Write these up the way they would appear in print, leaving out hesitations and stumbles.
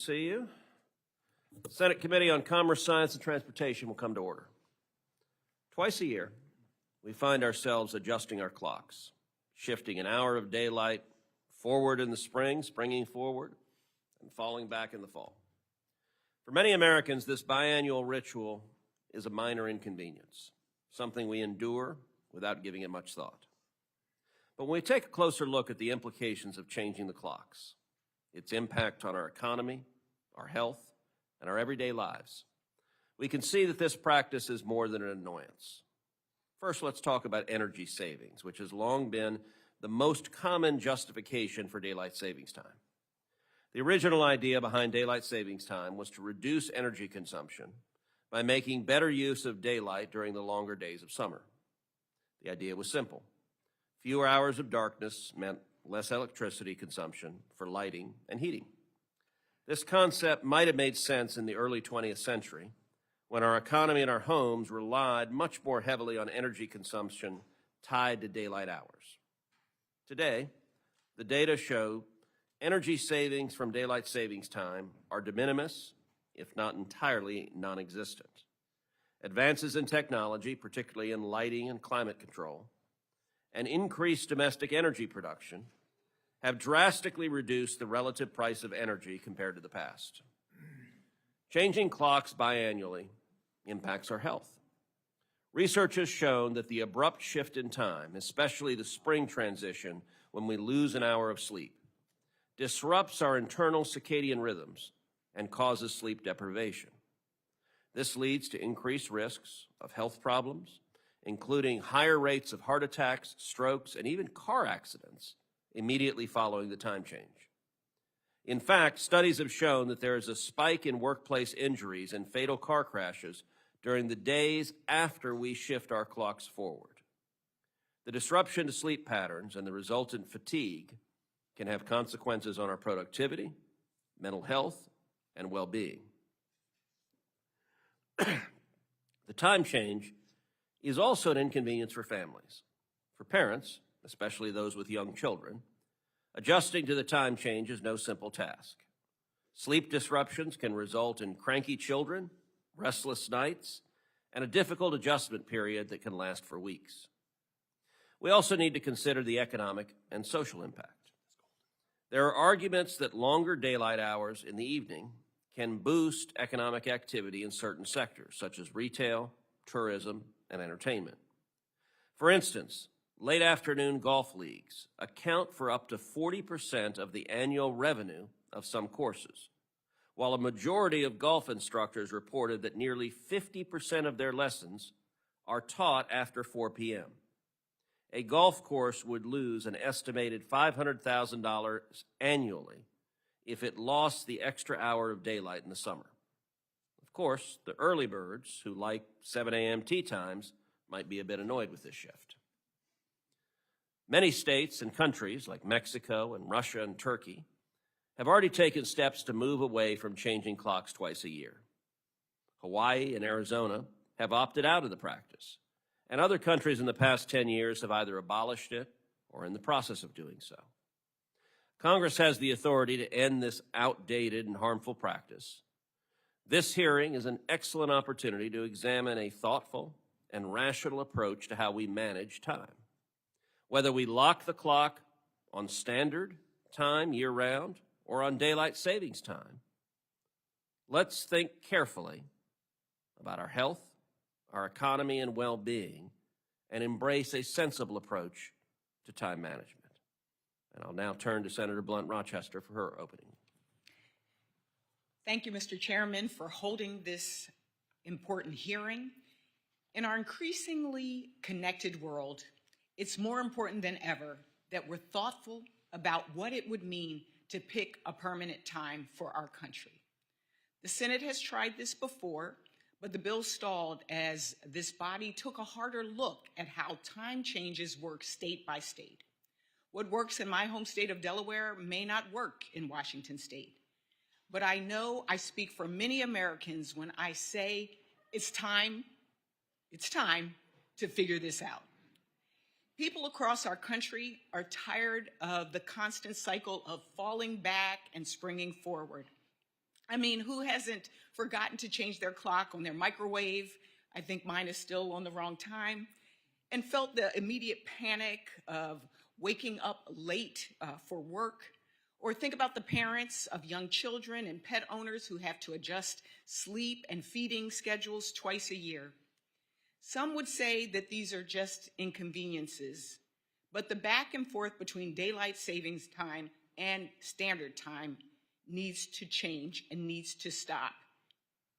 See you. Senate Committee on Commerce, Science, and Transportation will come to order. Twice a year, we find ourselves adjusting our clocks, shifting an hour of daylight forward in the spring, springing forward, and falling back in the fall. For many Americans, this biannual ritual is a minor inconvenience, something we endure without giving it much thought. But when we take a closer look at the implications of changing the clocks, its impact on our economy, our health, and our everyday lives, we can see that this practice is more than an annoyance. First, let's talk about energy savings, which has long been the most common justification for daylight savings time. The original idea behind daylight savings time was to reduce energy consumption by making better use of daylight during the longer days of summer. The idea was simple. Fewer hours of darkness meant less electricity consumption for lighting and heating. This concept might have made sense in the early 20th century, when our economy and our homes relied much more heavily on energy consumption tied to daylight hours. Today, the data show energy savings from daylight savings time are de minimis, if not entirely non-existent. Advances in technology, particularly in lighting and climate control, and increased domestic energy production have drastically reduced the relative price of energy compared to the past. Changing clocks biannually impacts our health. Research has shown that the abrupt shift in time, especially the spring transition when we lose an hour of sleep, disrupts our internal circadian rhythms and causes sleep deprivation. This leads to increased risks of health problems, including higher rates of heart attacks, strokes, and even car accidents immediately following the time change. In fact, studies have shown that there is a spike in workplace injuries and fatal car crashes during the days after we shift our clocks forward. The disruption to sleep patterns and the resultant fatigue can have consequences on our productivity, mental health, and well-being. The time change is also an inconvenience for families. For parents, especially those with young children, adjusting to the time change is no simple task. Sleep disruptions can result in cranky children, restless nights, and a difficult adjustment period that can last for weeks. We also need to consider the economic and social impact. There are arguments that longer daylight hours in the evening can boost economic activity in certain sectors, such as retail, tourism, and entertainment. For instance, late afternoon golf leagues account for up to 40% of the annual revenue of some courses, while a majority of golf instructors reported that nearly 50% of their lessons are taught after 4 p.m. A golf course would lose an estimated $500,000 annually if it lost the extra hour of daylight in the summer. Of course, the early birds who like 7 a.m. tee times might be a bit annoyed with this shift. Many states and countries like Mexico and Russia and Turkey have already taken steps to move away from changing clocks twice a year. Hawaii and Arizona have opted out of the practice, and other countries in the past 10 years have either abolished it or are in the process of doing so. Congress has the authority to end this outdated and harmful practice. This hearing is an excellent opportunity to examine a thoughtful and rational approach to how we manage time. Whether we lock the clock on standard time year-round or on daylight savings time, let's think carefully about our health, our economy, and well-being, and embrace a sensible approach to time management. And I'll now turn to Senator Blunt Rochester for her opening. Thank you, Mr. Chairman, for holding this important hearing. In our increasingly connected world, it's more important than ever that we're thoughtful about what it would mean to pick a permanent time for our country. The Senate has tried this before, but the bill stalled as this body took a harder look at how time changes work state by state. What works in my home state of Delaware may not work in Washington state. But I know I speak for many Americans when I say it's time to figure this out. People across our country are tired of the constant cycle of falling back and springing forward. I mean, who hasn't forgotten to change their clock on their microwave? I think mine is still on the wrong time. And felt the immediate panic of waking up late for work. Or think about the parents of young children and pet owners who have to adjust sleep and feeding schedules twice a year. Some would say that these are just inconveniences, but the back and forth between daylight savings time and standard time needs to change and needs to stop.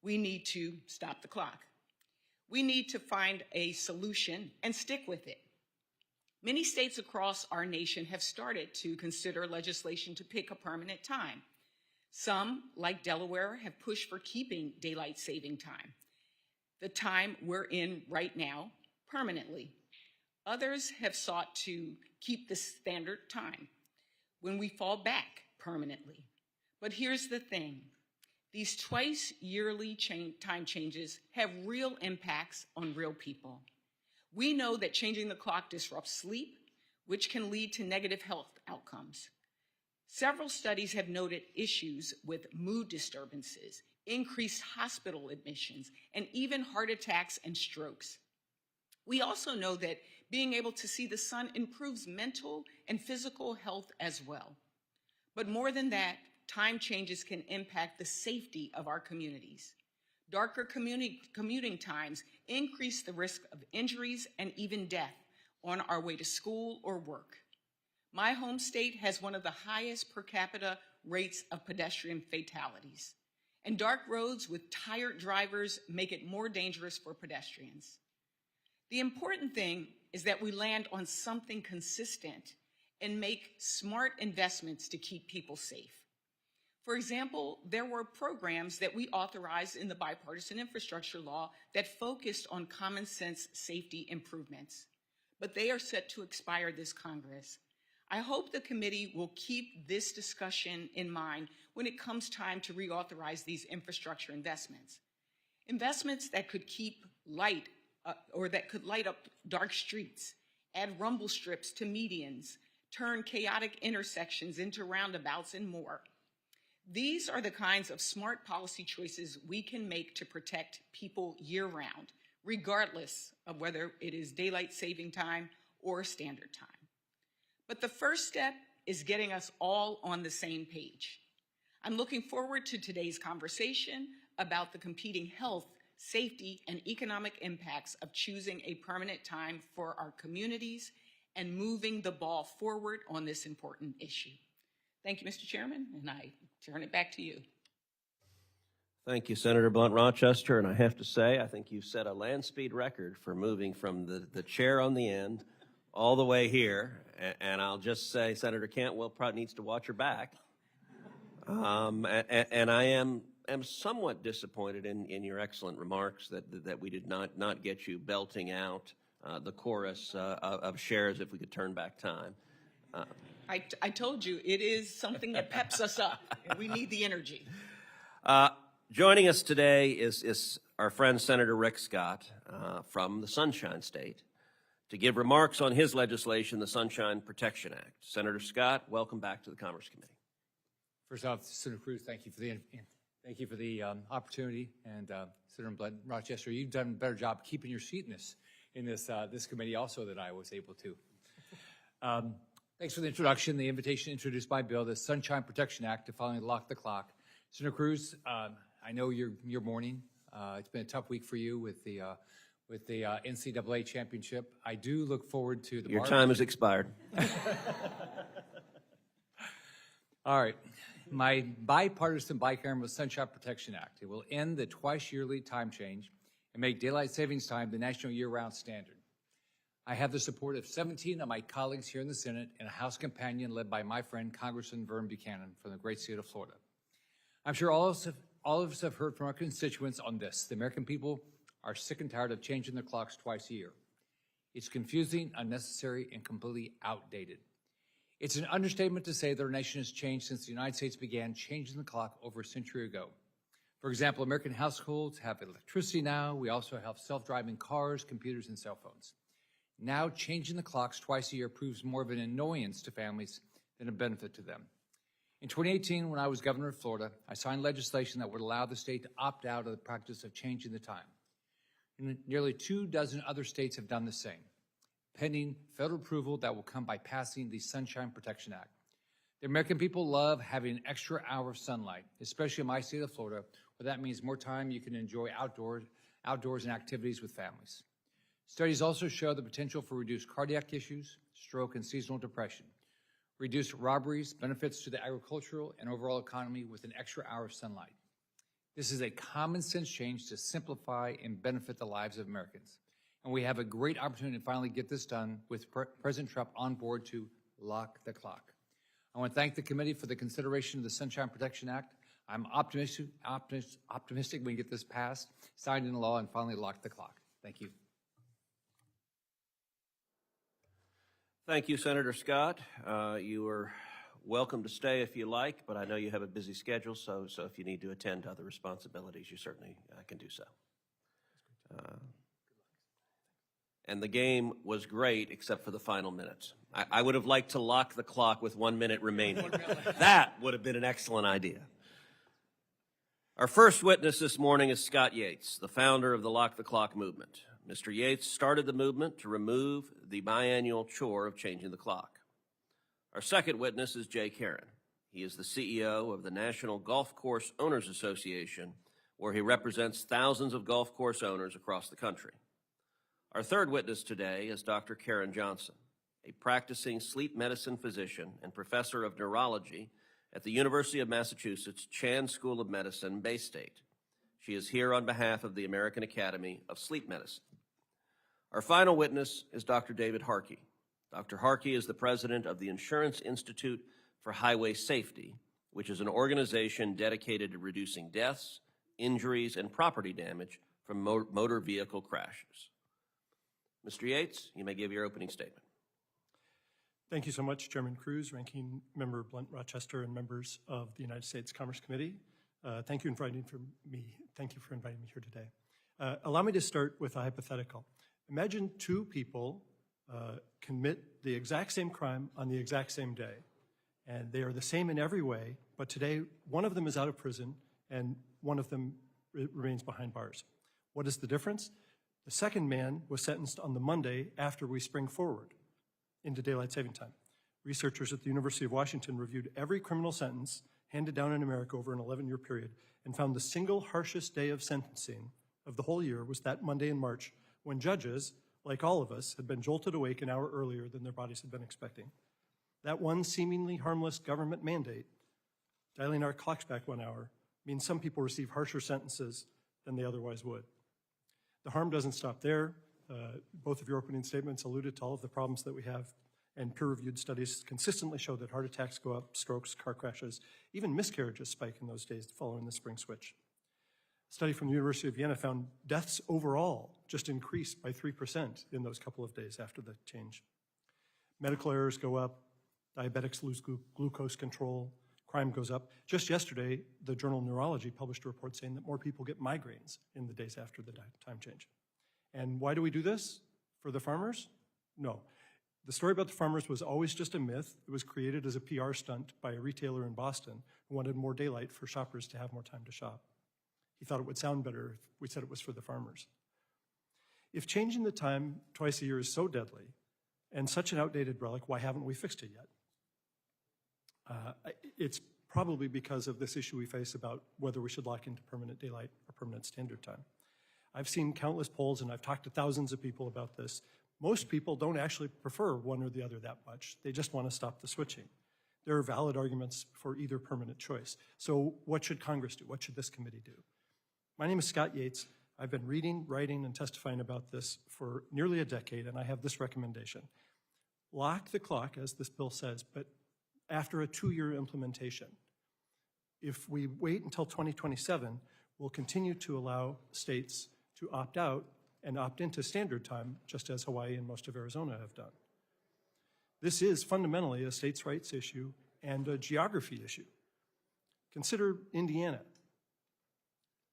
We need to stop the clock. We need to find a solution and stick with it. Many states across our nation have started to consider legislation to pick a permanent time. Some, like Delaware, have pushed for keeping daylight saving time, the time we're in right now, permanently. Others have sought to keep the standard time when we fall back permanently. But here's the thing. These twice yearly time changes have real impacts on real people. We know that changing the clock disrupts sleep, which can lead to negative health outcomes. Several studies have noted issues with mood disturbances, increased hospital admissions, and even heart attacks and strokes. We also know that being able to see the sun improves mental and physical health as well. But more than that, time changes can impact the safety of our communities. Darker commuting times increase the risk of injuries and even death on our way to school or work. My home state has one of the highest per capita rates of pedestrian fatalities, and dark roads with tired drivers make it more dangerous for pedestrians. The important thing is that we land on something consistent and make smart investments to keep people safe. For example, there were programs that we authorized in the bipartisan infrastructure law that focused on common sense safety improvements, but they are set to expire this Congress. I hope the committee will keep this discussion in mind when it comes time to reauthorize these infrastructure investments. Investments that could keep light that could light up dark streets, add rumble strips to medians, turn chaotic intersections into roundabouts, and more. These are the kinds of smart policy choices we can make to protect people year-round, regardless of whether it is daylight saving time or standard time. But the first step is getting us all on the same page. I'm looking forward to today's conversation about the competing health, safety, and economic impacts of choosing a permanent time for our communities and moving the ball forward on this important issue. Thank you, Mr. Chairman, and I turn it back to you. Thank you, Senator Blunt Rochester. And I have to say, I think you set a land speed record for moving from the chair on the end all the way here. And I'll just say Senator Cantwell probably needs to watch her back. And I am somewhat disappointed in your excellent remarks that we did not get you belting out the chorus of shares if we could turn back time. I told you, it is something that peps us up, and we need the energy. Joining us today is our friend Senator Rick Scott from the Sunshine State to give remarks on his legislation, the Sunshine Protection Act. Senator Scott, welcome back to the Commerce Committee. First off, Senator Cruz, thank you for the opportunity, and Senator Blunt Rochester, you've done a better job keeping your seat in this committee also than I was able to. Thanks for the introduction, the invitation to introduce my bill, the Sunshine Protection Act, to finally lock the clock. Senator Cruz, I know you're mourning. It's been a tough week for you with the NCAA championship. I do look forward to the Your time has expired. All right. My bipartisan bicameral Sunshine Protection Act. It will end the twice-yearly time change and make daylight savings time the national year-round standard. I have the support of 17 of my colleagues here in the Senate and a House companion led by my friend Congressman Vern Buchanan from the great state of Florida. I'm sure all of us have heard from our constituents on this. The American people are sick and tired of changing their clocks twice a year. It's confusing, unnecessary, and completely outdated. It's an understatement to say that our nation has changed since the United States began changing the clock over a century ago. For example, American households have electricity now. We also have self-driving cars, computers, and cell phones. Now, changing the clocks twice a year proves more of an annoyance to families than a benefit to them. In 2018, when I was governor of Florida, I signed legislation that would allow the state to opt out of the practice of changing the time. And nearly 24 other states have done the same, pending federal approval that will come by passing the Sunshine Protection Act. The American people love having an extra hour of sunlight, especially in my state of Florida, where that means more time you can enjoy outdoors and activities with families. Studies also show the potential for reduced cardiac issues, stroke, and seasonal depression. Reduced robberies, benefits to the agricultural and overall economy with an extra hour of sunlight. This is a common sense change to simplify and benefit the lives of Americans. And we have a great opportunity to finally get this done with President Trump on board to lock the clock. I want to thank the committee for the consideration of the Sunshine Protection Act. I'm optimistic we can get this passed, signed into law, and finally lock the clock. Thank you. Thank you, Senator Scott. You are welcome to stay if you like, but I know you have a busy schedule, so if you need to attend to other responsibilities, you certainly can do so. And the game was great, except for the final minutes. I would have liked to lock the clock with 1 minute remaining. That would have been an excellent idea. Our first witness this morning is Scott Yates, the founder of the Lock the Clock movement. Mr. Yates started the movement to remove the biannual chore of changing the clock. Our second witness is Jay Karen. He is the CEO of the National Golf Course Owners Association, where he represents thousands of golf course owners across the country. Our third witness today is Dr. Karen Johnson, a practicing sleep medicine physician and professor of neurology at the University of Massachusetts Chan School of Medicine, Bay State. She is here on behalf of the American Academy of Sleep Medicine. Our final witness is Dr. David Harkey. Dr. Harkey is the president of the Insurance Institute for Highway Safety, which is an organization dedicated to reducing deaths, injuries, and property damage from motor vehicle crashes. Mr. Yates, you may give your opening statement. Thank you so much, Chairman Cruz, Ranking Member Blunt Rochester, and members of the United States Commerce Committee. Thank you for inviting me here today. Allow me to start with a hypothetical. Imagine two people commit the exact same crime on the exact same day, and they are the same in every way, but today one of them is out of prison and one of them remains behind bars. What is the difference? The second man was sentenced on the Monday after we spring forward into daylight saving time. Researchers at the University of Washington reviewed every criminal sentence handed down in America over an 11-year period and found the single harshest day of sentencing of the whole year was that Monday in March, when judges, like all of us, had been jolted awake an hour earlier than their bodies had been expecting. That one seemingly harmless government mandate, dialing our clocks back 1 hour, means some people receive harsher sentences than they otherwise would. The harm doesn't stop there. Both of your opening statements alluded to all of the problems that we have, and peer-reviewed studies consistently show that heart attacks go up, strokes, car crashes, even miscarriages spike in those days following the spring switch. A study from the University of Vienna found deaths overall just increased by 3% in those couple of days after the change. Medical errors go up, diabetics lose glucose control, crime goes up. Just yesterday, the journal Neurology published a report saying that more people get migraines in the days after the time change. And why do we do this? For the farmers? No. The story about the farmers was always just a myth. It was created as a PR stunt by a retailer in Boston who wanted more daylight for shoppers to have more time to shop. He thought it would sound better if we said it was for the farmers. If changing the time twice a year is so deadly and such an outdated relic, why haven't we fixed it yet? It's probably because of this issue we face about whether we should lock into permanent daylight or permanent standard time. I've seen countless polls and I've talked to thousands of people about this. Most people don't actually prefer one or the other that much. They just want to stop the switching. There are valid arguments for either permanent choice. So what should Congress do? What should this committee do? My name is Scott Yates. I've been reading, writing, and testifying about this for nearly a decade, and I have this recommendation. Lock the clock, as this bill says, but after a 2-year implementation. If we wait until 2027, we'll continue to allow states to opt out and opt into standard time, just as Hawaii and most of Arizona have done. This is fundamentally a states' rights issue and a geography issue. Consider Indiana.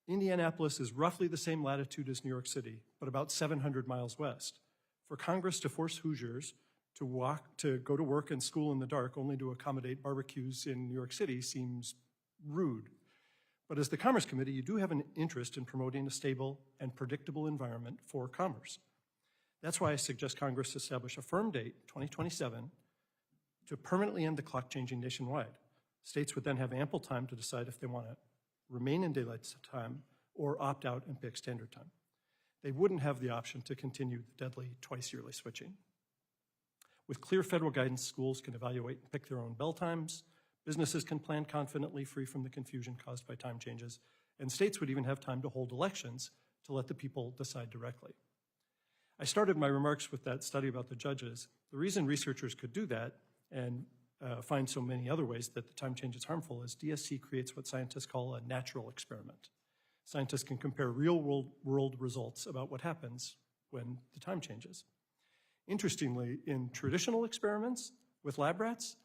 Indianapolis is roughly the same latitude as New York City, but about 700 miles west. For Congress to force Hoosiers To go to work and school in the dark only to accommodate barbecues in New York City seems rude. But as the Commerce Committee, you do have an interest in promoting a stable and predictable environment for commerce. That's why I suggest Congress establish a firm date, 2027, to permanently end the clock changing nationwide. States would then have ample time to decide if they want to remain in daylight time or opt out and pick standard time. They wouldn't have the option to continue the deadly twice-yearly switching. With clear federal guidance, schools can evaluate and pick their own bell times, businesses can plan confidently, free from the confusion caused by time changes, and states would even have time to hold elections to let the people decide directly. I started my remarks with that study about the judges. The reason researchers could do that and find so many other ways that the time change is harmful is DSC creates what scientists call a natural experiment. Scientists can compare real-world results about what happens when the time changes. Interestingly, in traditional experiments with lab rats,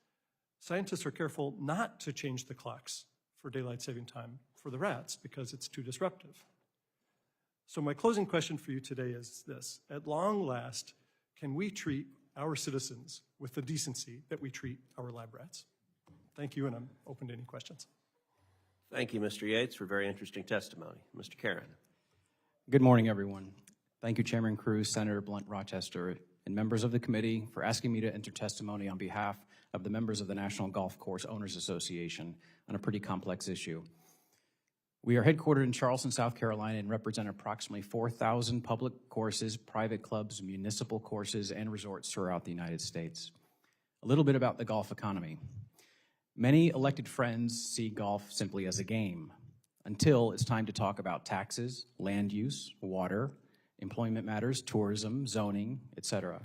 scientists are careful not to change the clocks for daylight saving time for the rats because it's too disruptive. So my closing question for you today is this: at long last, can we treat our citizens with the decency that we treat our lab rats? Thank you, and I'm open to any questions. Thank you, Mr. Yates, for very interesting testimony. Mr. Karen. Good morning, everyone. Thank you, Chairman Cruz, Senator Blunt Rochester, and members of the committee for asking me to enter testimony on behalf of the members of the National Golf Course Owners Association on a pretty complex issue. We are headquartered in Charleston, South Carolina, and represent approximately 4,000 public courses, private clubs, municipal courses, and resorts throughout the United States. A little bit about the golf economy. Many elected friends see golf simply as a game, until it's time to talk about taxes, land use, water, employment matters, tourism, zoning, etc.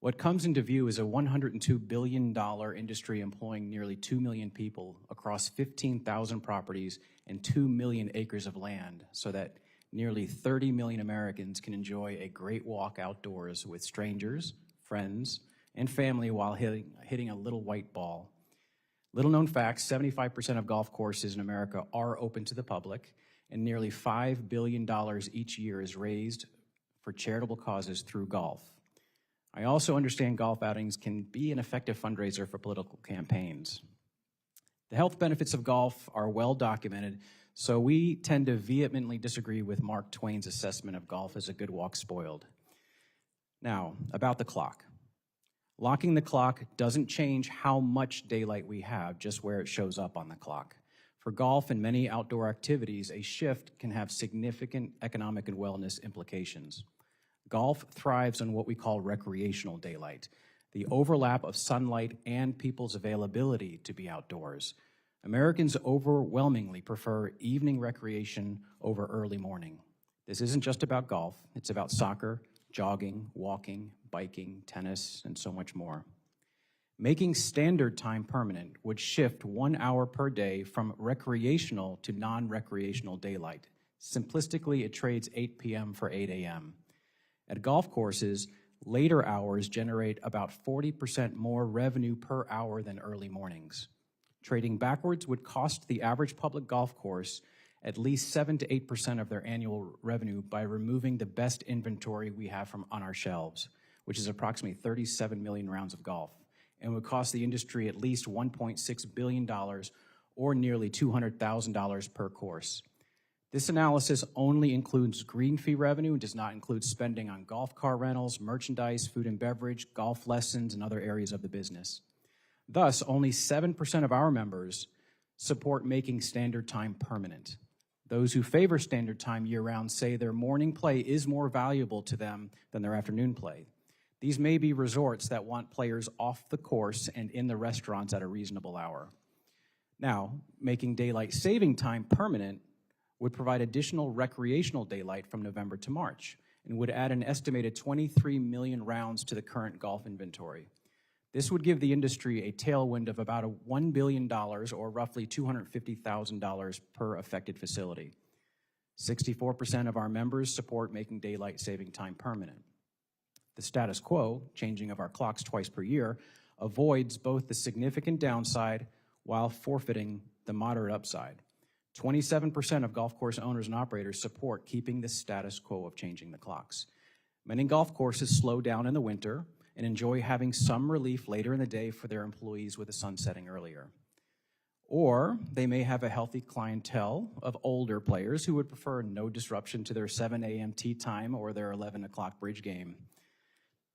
What comes into view is a $102 billion industry employing nearly 2 million people across 15,000 properties and 2 million acres of land, so that nearly 30 million Americans can enjoy a great walk outdoors with strangers, friends, and family while hitting a little white ball. Little known facts, 75% of golf courses in America are open to the public, and nearly $5 billion each year is raised for charitable causes through golf. I also understand golf outings can be an effective fundraiser for political campaigns. The health benefits of golf are well documented, so we tend to vehemently disagree with Mark Twain's assessment of golf as a good walk spoiled. Now, about the clock. Locking the clock doesn't change how much daylight we have, just where it shows up on the clock. For golf and many outdoor activities, a shift can have significant economic and wellness implications. Golf thrives on what we call recreational daylight, the overlap of sunlight and people's availability to be outdoors. Americans overwhelmingly prefer evening recreation over early morning. This isn't just about golf, it's about soccer, jogging, walking, biking, tennis, and so much more. Making standard time permanent would shift 1 hour per day from recreational to non-recreational daylight. Simplistically, it trades 8 p.m. for 8 a.m. At golf courses, later hours generate about 40% more revenue per hour than early mornings. Trading backwards would cost the average public golf course at least 7 to 8% of their annual revenue by removing the best inventory we have on our shelves, which is approximately 37 million rounds of golf, and would cost the industry at least $1.6 billion or nearly $200,000 per course. This analysis only includes green fee revenue and does not include spending on golf car rentals, merchandise, food and beverage, golf lessons, and other areas of the business. Thus, only 7% of our members support making standard time permanent. Those who favor standard time year-round say their morning play is more valuable to them than their afternoon play. These may be resorts that want players off the course and in the restaurants at a reasonable hour. Now, making daylight saving time permanent would provide additional recreational daylight from November to March and would add an estimated 23 million rounds to the current golf inventory. This would give the industry a tailwind of about $1 billion or roughly $250,000 per affected facility. 64% of our members support making daylight saving time permanent. The status quo, changing of our clocks twice per year, avoids both the significant downside while forfeiting the moderate upside. 27% of golf course owners and operators support keeping the status quo of changing the clocks. Many golf courses slow down in the winter, and enjoy having some relief later in the day for their employees with the sun setting earlier. Or they may have a healthy clientele of older players who would prefer no disruption to their 7 a.m. tee time or their 11 o'clock bridge game.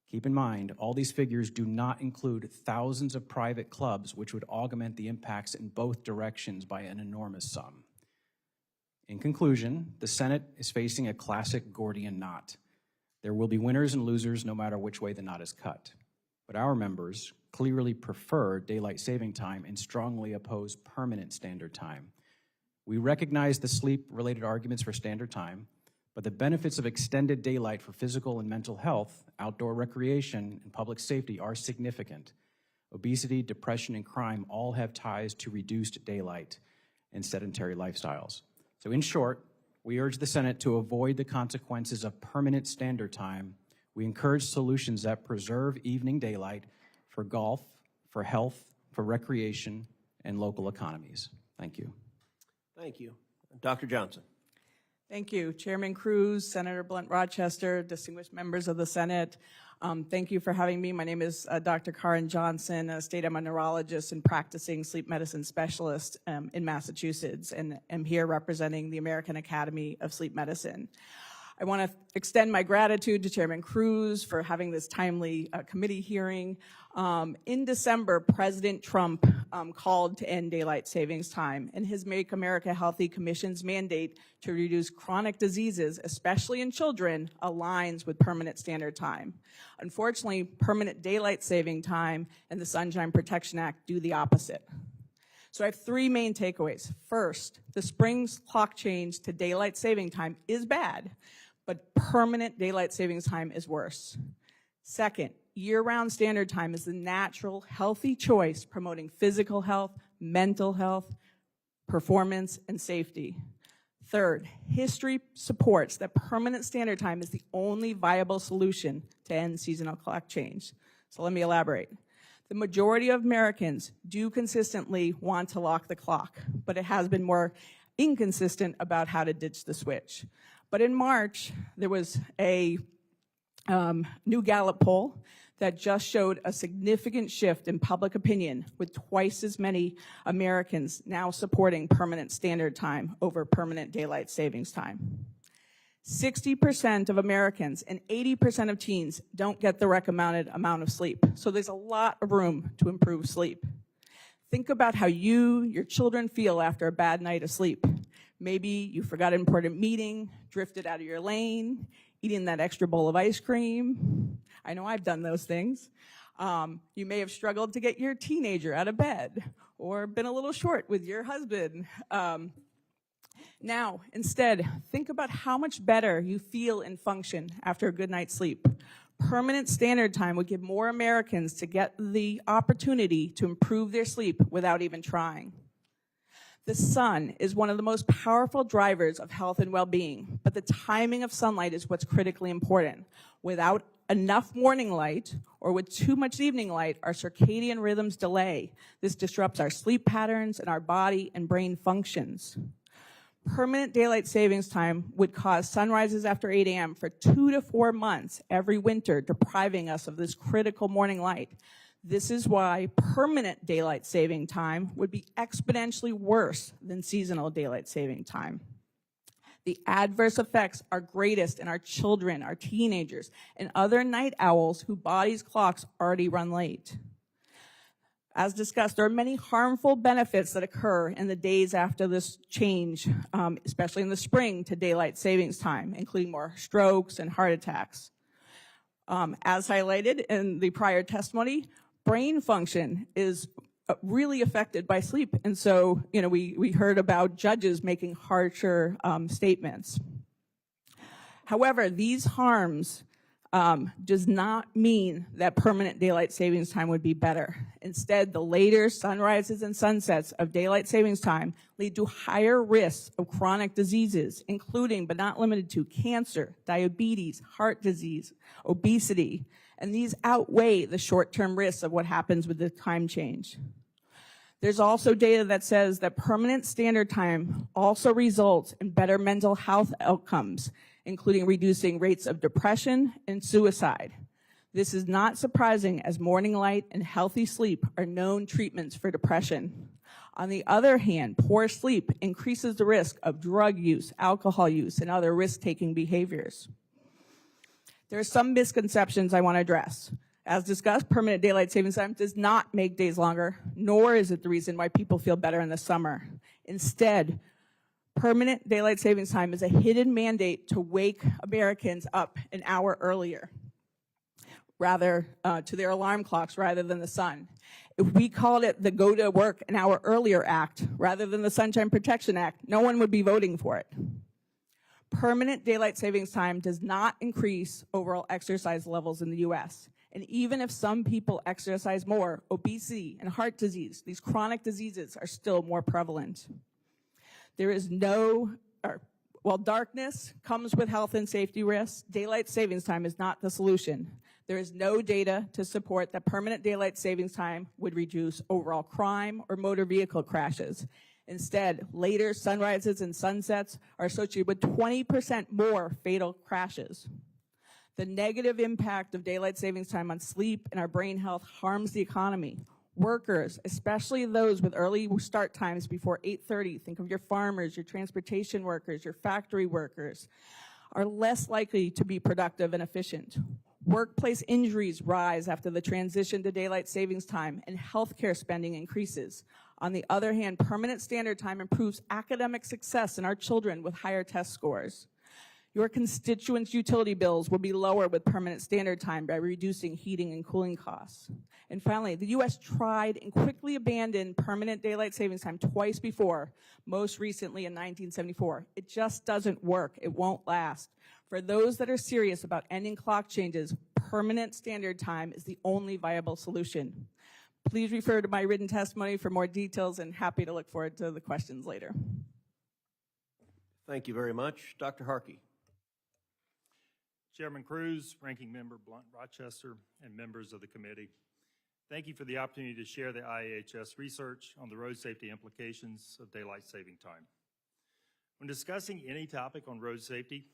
Keep in mind, all these figures do not include thousands of private clubs, which would augment the impacts in both directions by an enormous sum. In conclusion, the Senate is facing a classic Gordian knot. There will be winners and losers no matter which way the knot is cut. But our members clearly prefer daylight saving time and strongly oppose permanent standard time. We recognize the sleep-related arguments for standard time, but the benefits of extended daylight for physical and mental health, outdoor recreation, and public safety are significant. Obesity, depression, and crime all have ties to reduced daylight and sedentary lifestyles. So in short, we urge the Senate to avoid the consequences of permanent standard time. We encourage solutions that preserve evening daylight for golf, for health, for recreation, and local economies. Thank you. Thank you. Dr. Johnson. Thank you, Chairman Cruz, Senator Blunt Rochester, distinguished members of the Senate. Thank you for having me. My name is Dr. Karen Johnson, a state I'm a neurologist and practicing sleep medicine specialist in Massachusetts, and am here representing the American Academy of Sleep Medicine. I want to extend my gratitude to Chairman Cruz for having this timely committee hearing. In December, President Trump called to end daylight savings time, and his Make America Healthy Commission's mandate to reduce chronic diseases, especially in children, aligns with permanent standard time. Unfortunately, permanent daylight saving time and the Sunshine Protection Act do the opposite. So I have three main takeaways. First, the spring's clock change to daylight saving time is bad, but permanent daylight savings time is worse. Second, year-round standard time is the natural, healthy choice promoting physical health, mental health, performance, and safety. Third, history supports that permanent standard time is the only viable solution to end seasonal clock change. So let me elaborate. The majority of Americans do consistently want to lock the clock, but it has been more inconsistent about how to ditch the switch. But in March, there was a new Gallup poll that just showed a significant shift in public opinion, with twice as many Americans now supporting permanent standard time over permanent daylight savings time. 60% of Americans and 80% of teens don't get the recommended amount of sleep, so there's a lot of room to improve sleep. Think about how you, your children feel after a bad night of sleep. Maybe you forgot an important meeting, drifted out of your lane, eating that extra bowl of ice cream. I know I've done those things. You may have struggled to get your teenager out of bed, or been a little short with your husband. Now, instead, think about how much better you feel and function after a good night's sleep. Permanent standard time would give more Americans to get the opportunity to improve their sleep without even trying. The sun is one of the most powerful drivers of health and well-being, but the timing of sunlight is what's critically important. Without enough morning light, or with too much evening light, our circadian rhythms delay. This disrupts our sleep patterns and our body and brain functions. Permanent daylight savings time would cause sunrises after 8 a.m. for 2 to 4 months every winter, depriving us of this critical morning light. This is why permanent daylight saving time would be exponentially worse than seasonal daylight saving time. The adverse effects are greatest in our children, our teenagers, and other night owls whose bodies' clocks already run late. As discussed, there are many harmful benefits that occur in the days after this change, especially in the spring, to daylight savings time, including more strokes and heart attacks. As highlighted in the prior testimony, brain function is really affected by sleep. And so, we heard about judges making harsher statements. However, these harms does not mean that permanent daylight savings time would be better. Instead, the later sunrises and sunsets of daylight savings time lead to higher risks of chronic diseases, including but not limited to cancer, diabetes, heart disease, obesity, and these outweigh the short-term risks of what happens with the time change. There's also data that says that permanent standard time also results in better mental health outcomes, including reducing rates of depression and suicide. This is not surprising, as morning light and healthy sleep are known treatments for depression. On the other hand, poor sleep increases the risk of drug use, alcohol use, and other risk-taking behaviors. There are some misconceptions I want to address. As discussed, permanent daylight savings time does not make days longer, nor is it the reason why people feel better in the summer. Instead, permanent daylight savings time is a hidden mandate to wake Americans up an hour earlier, rather to their alarm clocks rather than the sun. If we called it the Go to Work an Hour Earlier Act rather than the Sunshine Protection Act, no one would be voting for it. Permanent daylight savings time does not increase overall exercise levels in the U.S. And even if some people exercise more, obesity and heart disease, these chronic diseases, are still more prevalent. There is while darkness comes with health and safety risks, daylight savings time is not the solution. There is no data to support that permanent daylight savings time would reduce overall crime or motor vehicle crashes. Instead, later sunrises and sunsets are associated with 20% more fatal crashes. The negative impact of daylight savings time on sleep and our brain health harms the economy. Workers, especially those with early start times before 8:30, think of your farmers, your transportation workers, your factory workers, are less likely to be productive and efficient. Workplace injuries rise after the transition to daylight savings time, and healthcare spending increases. On the other hand, permanent standard time improves academic success in our children with higher test scores. Your constituents' utility bills will be lower with permanent standard time by reducing heating and cooling costs. And finally, the U.S. tried and quickly abandoned permanent daylight savings time twice before, most recently in 1974. It just doesn't work. It won't last. For those that are serious about ending clock changes, permanent standard time is the only viable solution. Please refer to my written testimony for more details, and happy to look forward to the questions later. Thank you very much. Dr. Harkey. Chairman Cruz, Ranking Member Blunt Rochester, and members of the committee, thank you for the opportunity to share the IAHS research on the road safety implications of daylight saving time. When discussing any topic on road safety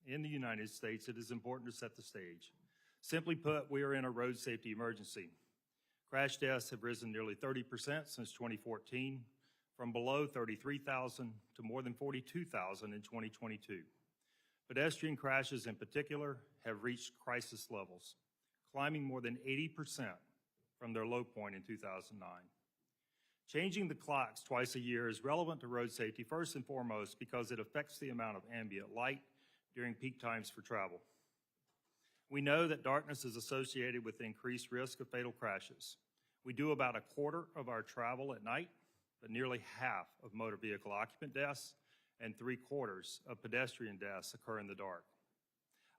in the United States, it is important to set the stage. Simply put, we are in a road safety emergency. Crash deaths have risen nearly 30% since 2014, from below 33,000 to more than 42,000 in 2022. Pedestrian crashes in particular have reached crisis levels, climbing more than 80% from their low point in 2009. Changing the clocks twice a year is relevant to road safety first and foremost because it affects the amount of ambient light during peak times for travel. We know that darkness is associated with increased risk of fatal crashes. We do about a quarter of our travel at night, but nearly half of motor vehicle occupant deaths and 3/4 of pedestrian deaths occur in the dark.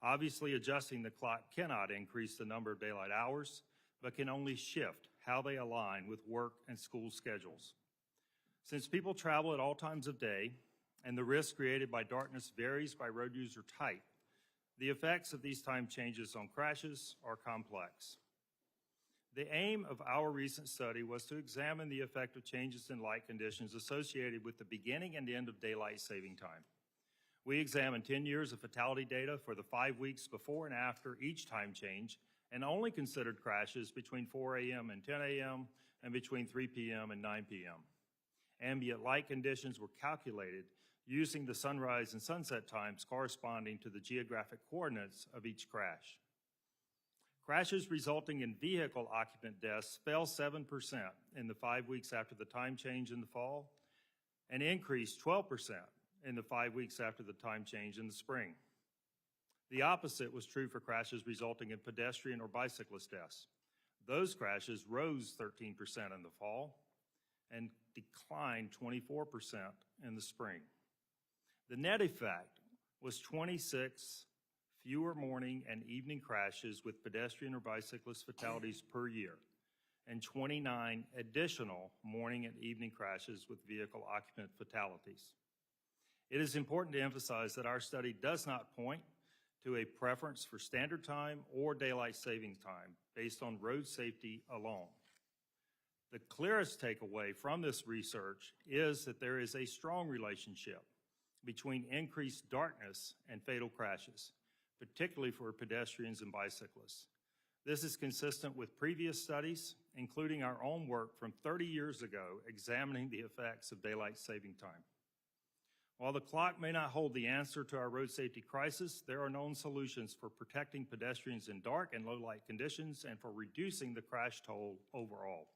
Obviously, adjusting the clock cannot increase the number of daylight hours, but can only shift how they align with work and school schedules. Since people travel at all times of day, and the risk created by darkness varies by road user type, the effects of these time changes on crashes are complex. The aim of our recent study was to examine the effect of changes in light conditions associated with the beginning and end of daylight saving time. We examined 10 years of fatality data for the 5 weeks before and after each time change, and only considered crashes between 4 a.m. and 10 a.m. and between 3 p.m. and 9 p.m. Ambient light conditions were calculated using the sunrise and sunset times corresponding to the geographic coordinates of each crash. Crashes resulting in vehicle occupant deaths fell 7% in the 5 weeks after the time change in the fall, and increased 12% in the 5 weeks after the time change in the spring. The opposite was true for crashes resulting in pedestrian or bicyclist deaths. Those crashes rose 13% in the fall and declined 24% in the spring. The net effect was 26 fewer morning and evening crashes with pedestrian or bicyclist fatalities per year, and 29 additional morning and evening crashes with vehicle occupant fatalities. It is important to emphasize that our study does not point to a preference for standard time or daylight savings time based on road safety alone. The clearest takeaway from this research is that there is a strong relationship between increased darkness and fatal crashes, particularly for pedestrians and bicyclists. This is consistent with previous studies, including our own work from 30 years ago examining the effects of daylight saving time. While the clock may not hold the answer to our road safety crisis, there are known solutions for protecting pedestrians in dark and low light conditions and for reducing the crash toll overall.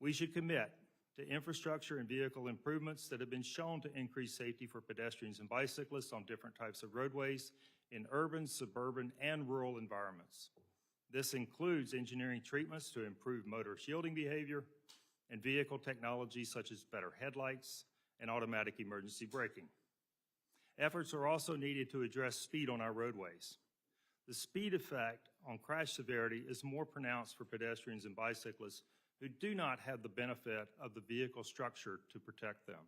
We should commit to infrastructure and vehicle improvements that have been shown to increase safety for pedestrians and bicyclists on different types of roadways in urban, suburban, and rural environments. This includes engineering treatments to improve motor shielding behavior and vehicle technology such as better headlights and automatic emergency braking. Efforts are also needed to address speed on our roadways. The speed effect on crash severity is more pronounced for pedestrians and bicyclists who do not have the benefit of the vehicle structure to protect them.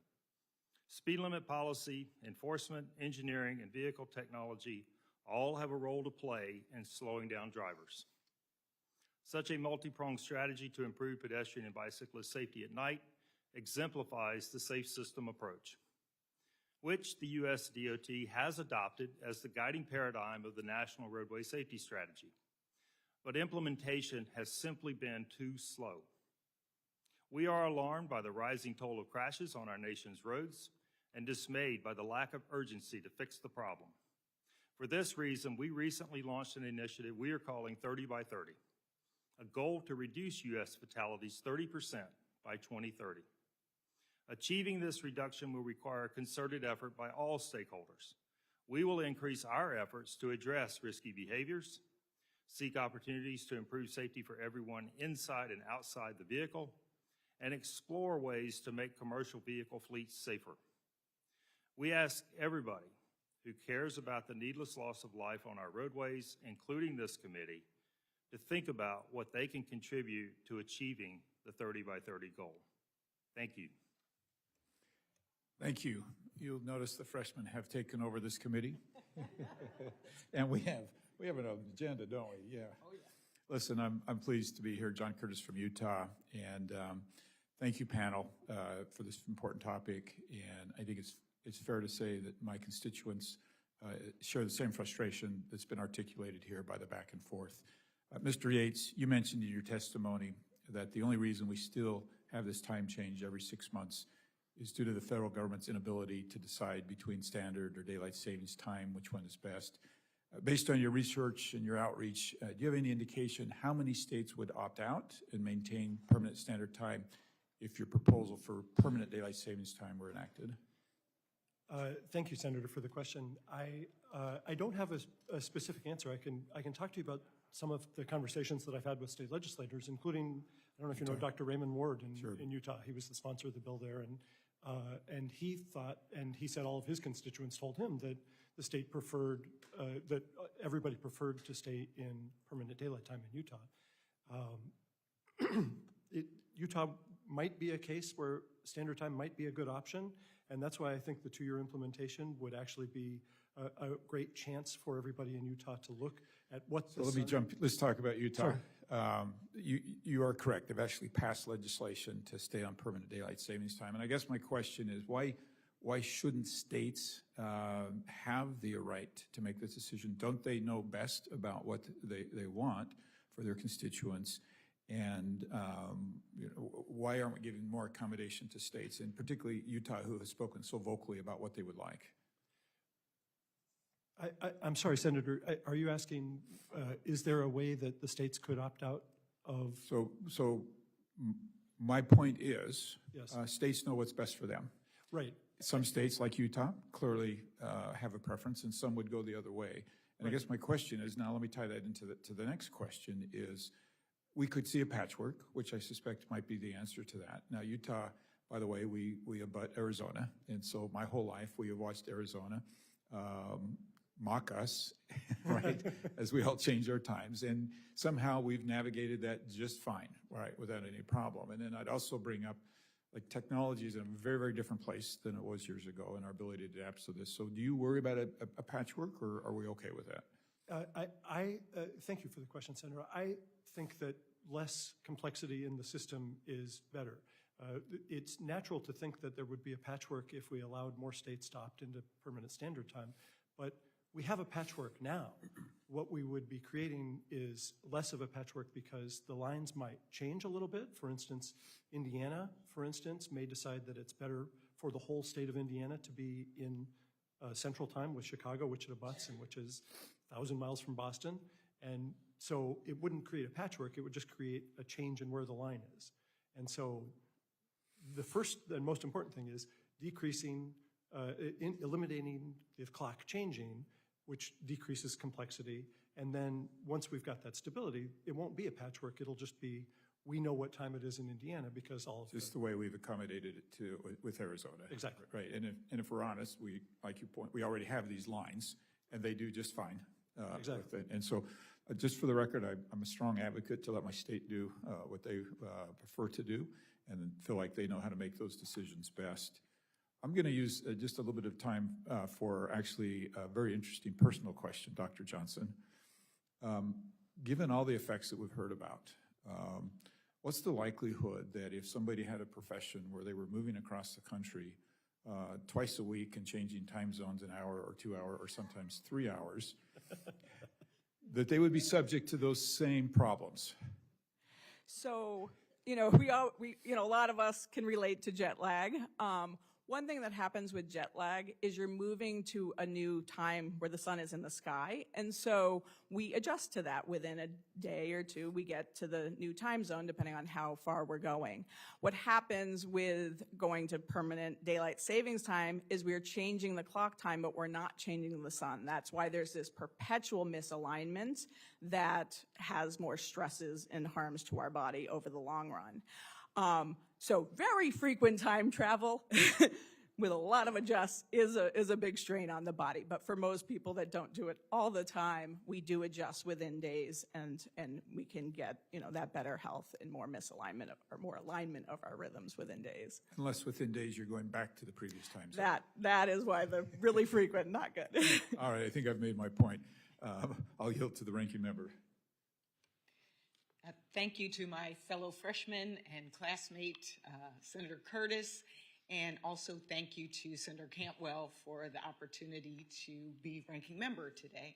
Speed limit policy, enforcement, engineering, and vehicle technology all have a role to play in slowing down drivers. Such a multi-pronged strategy to improve pedestrian and bicyclist safety at night exemplifies the Safe System approach, which the U.S. DOT has adopted as the guiding paradigm of the National Roadway Safety Strategy. But implementation has simply been too slow. We are alarmed by the rising toll of crashes on our nation's roads and dismayed by the lack of urgency to fix the problem. For this reason, we recently launched an initiative we are calling 30 by 30, a goal to reduce U.S. fatalities 30% by 2030. Achieving this reduction will require a concerted effort by all stakeholders. We will increase our efforts to address risky behaviors, seek opportunities to improve safety for everyone inside and outside the vehicle, and explore ways to make commercial vehicle fleets safer. We ask everybody who cares about the needless loss of life on our roadways, including this committee, to think about what they can contribute to achieving the 30 by 30 goal. Thank you. Thank you. You'll notice the freshmen have taken over this committee. And we have an agenda, don't we? Yeah. Oh, yeah. Listen, I'm pleased to be here. John Curtis from Utah. And thank you, panel, for this important topic. And I think it's fair to say that my constituents share the same frustration that's been articulated here by the back and forth. Mr. Yates, you mentioned in your testimony that the only reason we still have this time change every 6 months is due to the federal government's inability to decide between standard or daylight savings time, which one is best. Based on your research and your outreach, do you have any indication how many states would opt out and maintain permanent standard time if your proposal for permanent daylight savings time were enacted? Thank you, Senator, for the question. I don't have a specific answer. I can talk to you about some of the conversations that I've had with state legislators, including, I don't know if you know Dr. Raymond Ward in Utah. He was the sponsor of the bill there, and he thought, and he said all of his constituents told him that the state preferred, that everybody preferred to stay in permanent daylight time in Utah. Utah might be a case where standard time might be a good option, and that's why I think the 2-year implementation would actually be a great chance for everybody in Utah to look at what. So let's talk about Utah. Sure. You are correct. They've actually passed legislation to stay on permanent daylight savings time. And I guess my question is, why shouldn't states have the right to make this decision? Don't they know best about what they want for their constituents? And why aren't we giving more accommodation to states, and particularly Utah, who has spoken so vocally about what they would like? I'm sorry, Senator, are you asking, is there a way that the states could opt out of? So my point is, yes. States know what's best for them. Right. Some states, like Utah, clearly have a preference, and some would go the other way. And I guess my question is, now let me tie that into the next question, is we could see a patchwork, which I suspect might be the answer to that. Now, Utah, by the way, we abut Arizona, and so my whole life we have watched Arizona mock us, right, as we all change our times. And somehow we've navigated that just fine, right, without any problem. And then I'd also bring up, like, technology is in a very, very different place than it was years ago, and our ability to adapt to this. So do you worry about a patchwork, or are we okay with that? Thank you for the question, Senator. I think that less complexity in the system is better. It's natural to think that there would be a patchwork if we allowed more states to opt into permanent standard time, but we have a patchwork now. What we would be creating is less of a patchwork because the lines might change a little bit. For instance, Indiana, for instance, may decide that it's better for the whole state of Indiana to be in Central Time with Chicago, which it abuts and which is 1,000 miles from Boston. And so it wouldn't create a patchwork, it would just create a change in where the line is. And so the first and most important thing is decreasing, eliminating the clock changing, which decreases complexity. And then once we've got that stability, it won't be a patchwork, it'll just be, we know what time it is in Indiana because all of Just the way we've accommodated it to, with Arizona. Exactly. Right, and if we're honest, we, like you point, we already have these lines, and they do just fine. Exactly. With it. And so, just for the record, I'm a strong advocate to let my state do what they prefer to do, and feel like they know how to make those decisions best. I'm going to use just a little bit of time for actually a very interesting personal question, Dr. Johnson. Given all the effects that we've heard about, what's the likelihood that if somebody had a profession where they were moving across the country twice a week and changing time zones an hour or 2 hours or sometimes 3 hours, that they would be subject to those same problems? So, a lot of us can relate to jet lag. One thing that happens with jet lag is you're moving to a new time where the sun is in the sky. And so we adjust to that within a day or two. We get to the new time zone depending on how far we're going. What happens with going to permanent daylight savings time is we're changing the clock time, but we're not changing the sun. That's why there's this perpetual misalignment that has more stresses and harms to our body over the long run. So very frequent time travel with a lot of adjusts is a big strain on the body. But for most people that don't do it all the time, we do adjust within days, and we can get that better health and more misalignment or more alignment of our rhythms within days. Unless within days you're going back to the previous time zone. That is why the really frequent not good. All right, I think I've made my point. I'll yield to the ranking member. Thank you to my fellow freshman and classmate, Senator Curtis, and also thank you to Senator Cantwell for the opportunity to be ranking member today.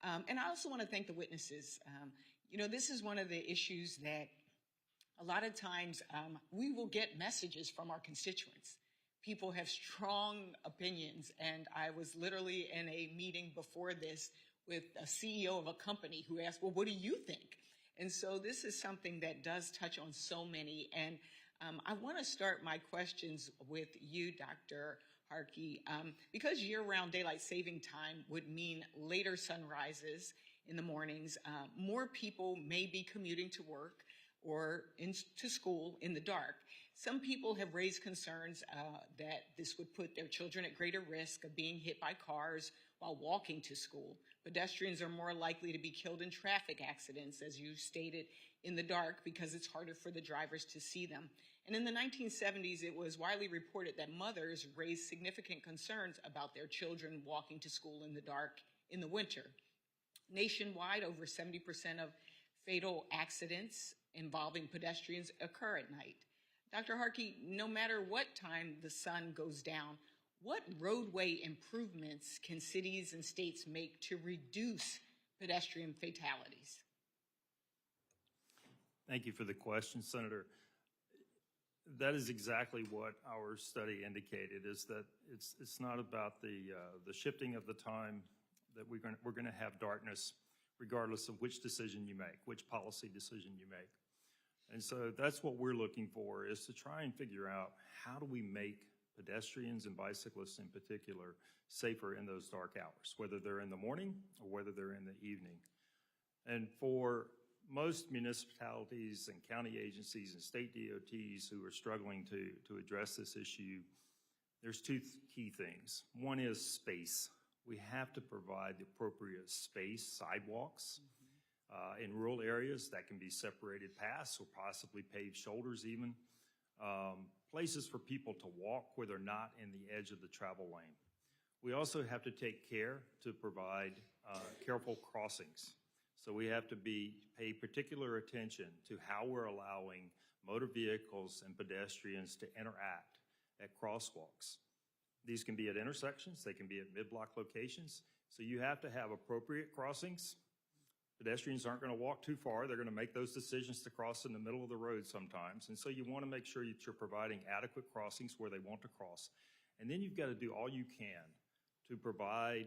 And I also want to thank the witnesses. This is one of the issues that a lot of times we will get messages from our constituents. People have strong opinions, and I was literally in a meeting before this with a CEO of a company who asked, well, what do you think? And so this is something that does touch on so many. And I want to start my questions with you, Dr. Harkey, because year-round daylight saving time would mean later sunrises in the mornings. More people may be commuting to work or to school in the dark. Some people have raised concerns that this would put their children at greater risk of being hit by cars while walking to school. Pedestrians are more likely to be killed in traffic accidents, as you stated, in the dark because it's harder for the drivers to see them. And in the 1970s, it was widely reported that mothers raised significant concerns about their children walking to school in the dark in the winter. Nationwide, over 70% of fatal accidents involving pedestrians occur at night. Dr. Harkey, no matter what time the sun goes down, what roadway improvements can cities and states make to reduce pedestrian fatalities? Thank you for the question, Senator. That is exactly what our study indicated, is that it's not about the shifting of the time that we're going to have darkness regardless of which decision you make, which policy decision you make. And so that's what we're looking for, is to try and figure out how do we make pedestrians and bicyclists in particular safer in those dark hours, whether they're in the morning or whether they're in the evening. And for most municipalities and county agencies and state DOTs who are struggling to address this issue, there's two key things. One is space. We have to provide the appropriate space, sidewalks, in rural areas that can be separated paths or possibly paved shoulders even. Places for people to walk where they're not in the edge of the travel lane. We also have to take care to provide careful crossings. So we have to pay particular attention to how we're allowing motor vehicles and pedestrians to interact at crosswalks. These can be at intersections, they can be at mid-block locations, so you have to have appropriate crossings. Pedestrians aren't going to walk too far. They're going to make those decisions to cross in the middle of the road sometimes. And so you want to make sure that you're providing adequate crossings where they want to cross. And then you've got to do all you can to provide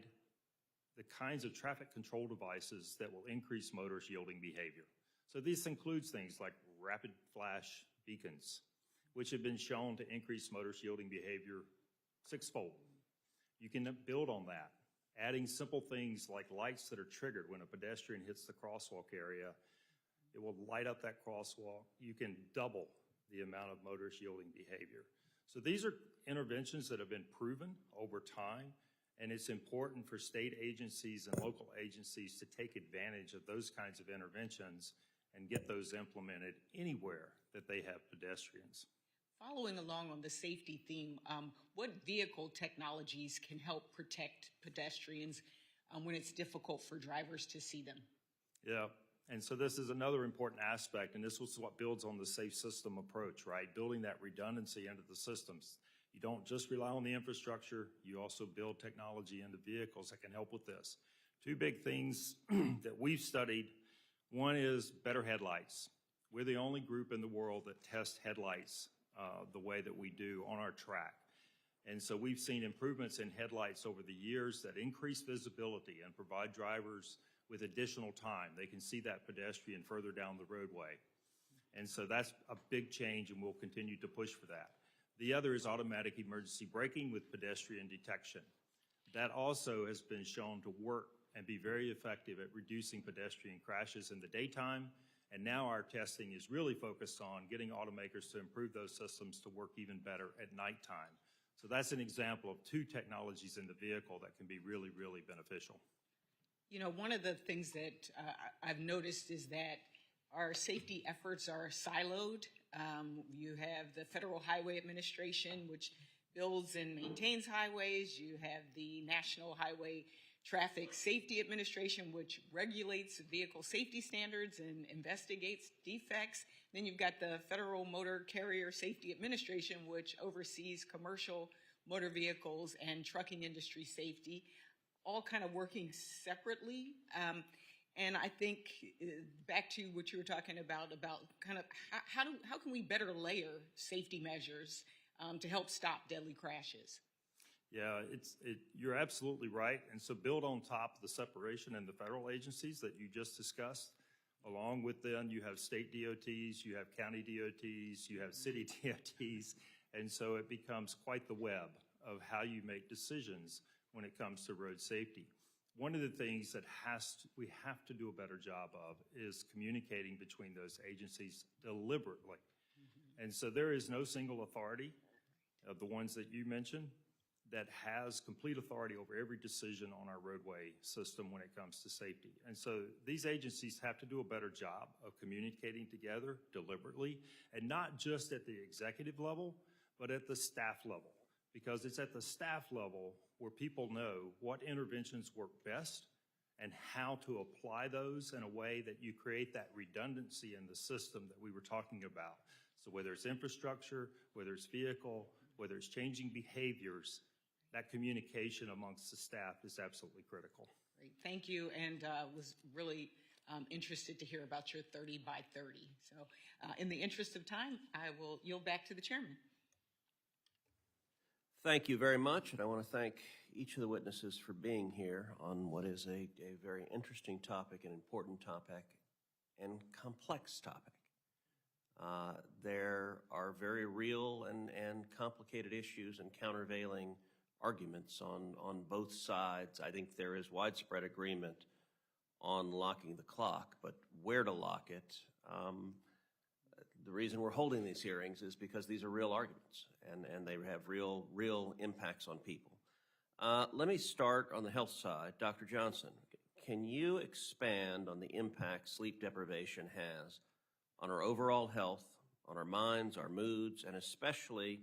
the kinds of traffic control devices that will increase motorist yielding behavior. So this includes things like rapid flash beacons, which have been shown to increase motorist yielding behavior sixfold. You can build on that, adding simple things like lights that are triggered when a pedestrian hits the crosswalk area. It will light up that crosswalk. You can double the amount of motorist yielding behavior. So these are interventions that have been proven over time, and it's important for state agencies and local agencies to take advantage of those kinds of interventions and get those implemented anywhere that they have pedestrians. Following along on the safety theme, what vehicle technologies can help protect pedestrians when it's difficult for drivers to see them? Yeah, and so this is another important aspect, and this was what builds on the safe system approach, right? Building that redundancy into the systems. You don't just rely on the infrastructure, you also build technology into vehicles that can help with this. Two big things that we've studied. One is better headlights. We're the only group in the world that tests headlights the way that we do on our track. And so we've seen improvements in headlights over the years that increase visibility and provide drivers with additional time. They can see that pedestrian further down the roadway. And so that's a big change, and we'll continue to push for that. The other is automatic emergency braking with pedestrian detection. That also has been shown to work and be very effective at reducing pedestrian crashes in the daytime. And now our testing is really focused on getting automakers to improve those systems to work even better at nighttime. So that's an example of two technologies in the vehicle that can be really, really beneficial. You know, one of the things that I've noticed is that our safety efforts are siloed. You have the Federal Highway Administration, which builds and maintains highways. You have the National Highway Traffic Safety Administration, which regulates vehicle safety standards and investigates defects. Then you've got the Federal Motor Carrier Safety Administration, which oversees commercial motor vehicles and trucking industry safety, all kind of working separately. And I think back to what you were talking about kind of how can we better layer safety measures to help stop deadly crashes? Yeah, you're absolutely right. And so build on top of the separation in the federal agencies that you just discussed. Along with them, you have state DOTs, you have county DOTs, you have city DOTs. And so it becomes quite the web of how you make decisions when it comes to road safety. One of the things that we have to do a better job of is communicating between those agencies deliberately. And so there is no single authority of the ones that you mentioned that has complete authority over every decision on our roadway system when it comes to safety. And so these agencies have to do a better job of communicating together deliberately, and not just at the executive level, but at the staff level, because it's at the staff level where people know what interventions work best and how to apply those in a way that you create that redundancy in the system that we were talking about. So whether it's infrastructure, whether it's vehicle, whether it's changing behaviors, that communication amongst the staff is absolutely critical. Great, thank you, and was really interested to hear about your 30 by 30. So in the interest of time, I will yield back to the chairman. Thank you very much, and I want to thank each of the witnesses for being here on what is a very interesting topic, an important topic, and complex topic. There are very real and complicated issues and countervailing arguments on both sides. I think there is widespread agreement on locking the clock, but where to lock it. The reason we're holding these hearings is because these are real arguments, and they have real impacts on people. Let me start on the health side. Dr. Johnson, can you expand on the impact sleep deprivation has on our overall health, on our minds, our moods, and especially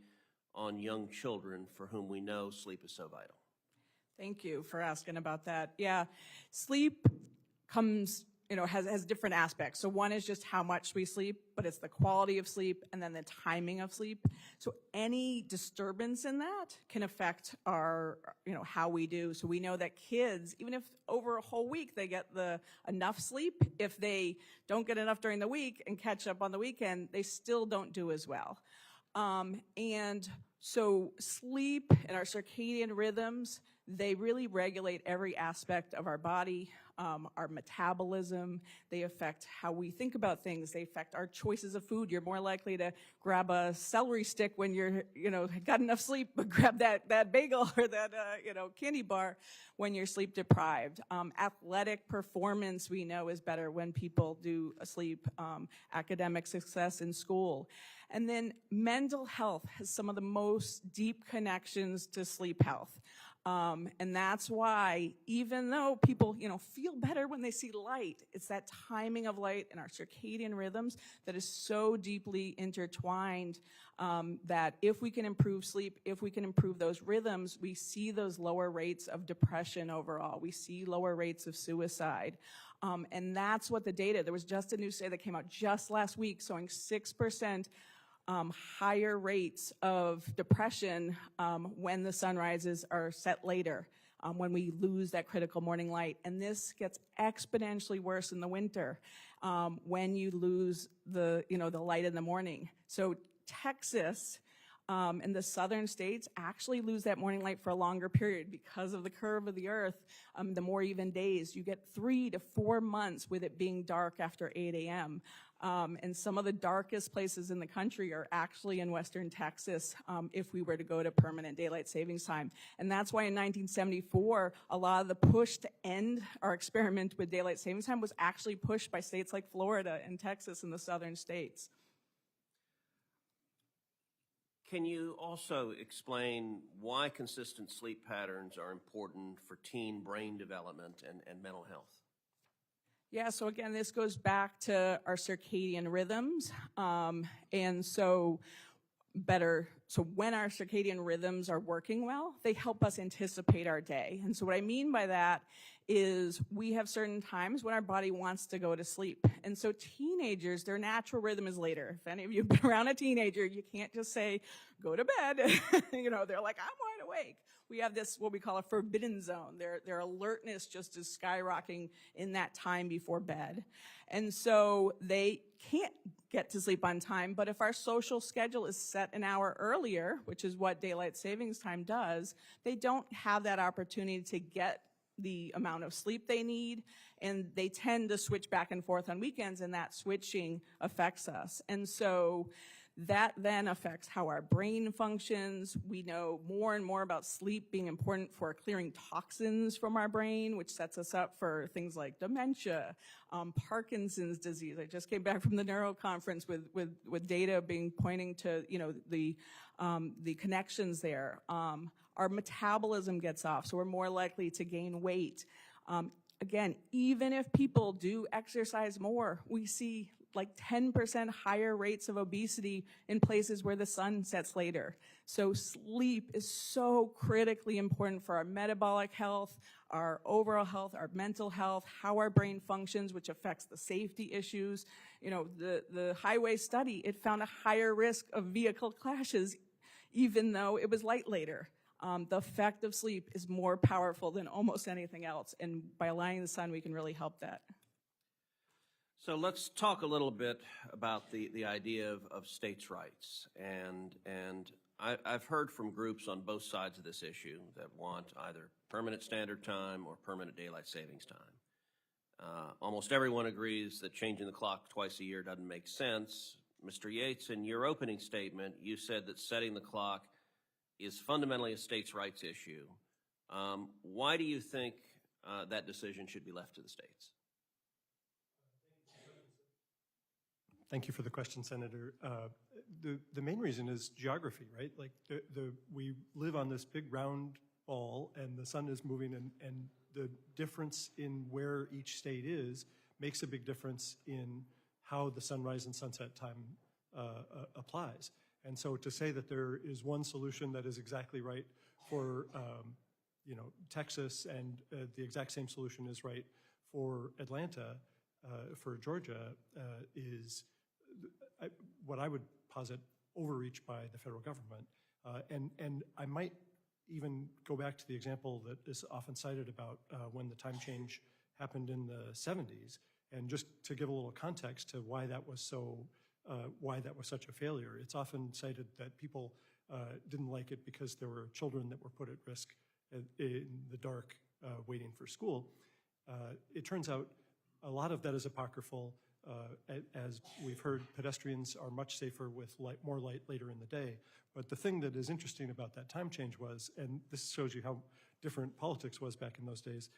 on young children for whom we know sleep is so vital? Thank you for asking about that. Yeah, sleep comes has different aspects. So one is just how much we sleep, but it's the quality of sleep and then the timing of sleep. So any disturbance in that can affect our, how we do. So we know that kids, even if over a whole week they get enough sleep, if they don't get enough during the week and catch up on the weekend, they still don't do as well. And so sleep and our circadian rhythms, they really regulate every aspect of our body, our metabolism. They affect how we think about things. They affect our choices of food. You're more likely to grab a celery stick when you're, got enough sleep, but grab that bagel or that, candy bar when you're sleep deprived. Athletic performance, we know, is better when people do sleep. Academic success in school. And then mental health has some of the most deep connections to sleep health. And that's why, even though people, feel better when they see light, it's that timing of light and our circadian rhythms that is so deeply intertwined, that if we can improve sleep, if we can improve those rhythms, we see those lower rates of depression overall. We see lower rates of suicide. And that's what the data, there was just a new study that came out just last week showing 6% higher rates of depression when the sunrises are set later, when we lose that critical morning light. And this gets exponentially worse in the winter when you lose the light in the morning. So Texas and the southern states actually lose that morning light for a longer period because of the curve of the earth. The more even days, you get 3 to 4 months with it being dark after 8 a.m. And some of the darkest places in the country are actually in western Texas if we were to go to permanent daylight savings time. And that's why in 1974, a lot of the push to end our experiment with daylight savings time was actually pushed by states like Florida and Texas and the southern states. Can you also explain why consistent sleep patterns are important for teen brain development and mental health? Yeah, so again, this goes back to our circadian rhythms. And so when our circadian rhythms are working well, they help us anticipate our day. And so what I mean by that is we have certain times when our body wants to go to sleep. And so teenagers, their natural rhythm is later. If any of you have been around a teenager, you can't just say, go to bed. They're like, I'm wide awake. We have this, what we call a forbidden zone. Their alertness just is skyrocketing in that time before bed. And so they can't get to sleep on time, but if our social schedule is set an hour earlier, which is what daylight savings time does, they don't have that opportunity to get the amount of sleep they need, and they tend to switch back and forth on weekends, and that switching affects us. And so that then affects how our brain functions. We know more and more about sleep being important for clearing toxins from our brain, which sets us up for things like dementia, Parkinson's disease. I just came back from the neuro conference with data pointing to the connections there. Our metabolism gets off, so we're more likely to gain weight. Again, even if people do exercise more, we see like 10% higher rates of obesity in places where the sun sets later. So sleep is so critically important for our metabolic health, our overall health, our mental health, how our brain functions, which affects the safety issues. The highway study, it found a higher risk of vehicle crashes even though it was light later. The effect of sleep is more powerful than almost anything else, and by aligning the sun, we can really help that. So let's talk a little bit about the idea of states' rights. And I've heard from groups on both sides of this issue that want either permanent standard time or permanent daylight savings time. Almost everyone agrees that changing the clock twice a year doesn't make sense. Mr. Yates, in your opening statement, you said that setting the clock is fundamentally a states' rights issue. Why do you think that decision should be left to the states? Thank you for the question, Senator. The main reason is geography, right? Like we live on this big round ball, and the sun is moving, and the difference in where each state is makes a big difference in how the sunrise and sunset time applies. And so to say that there is one solution that is exactly right for Texas and the exact same solution is right for Atlanta, for Georgia is what I would posit overreach by the federal government. And I might even go back to the example that is often cited about when the time change happened in the 70s, and just to give a little context to why that was such a failure. It's often cited that people didn't like it because there were children that were put at risk in the dark waiting for school. It turns out a lot of that is apocryphal. As we've heard, pedestrians are much safer with more light later in the day. But the thing that is interesting about that time change was, and this shows you how different politics was back in those days,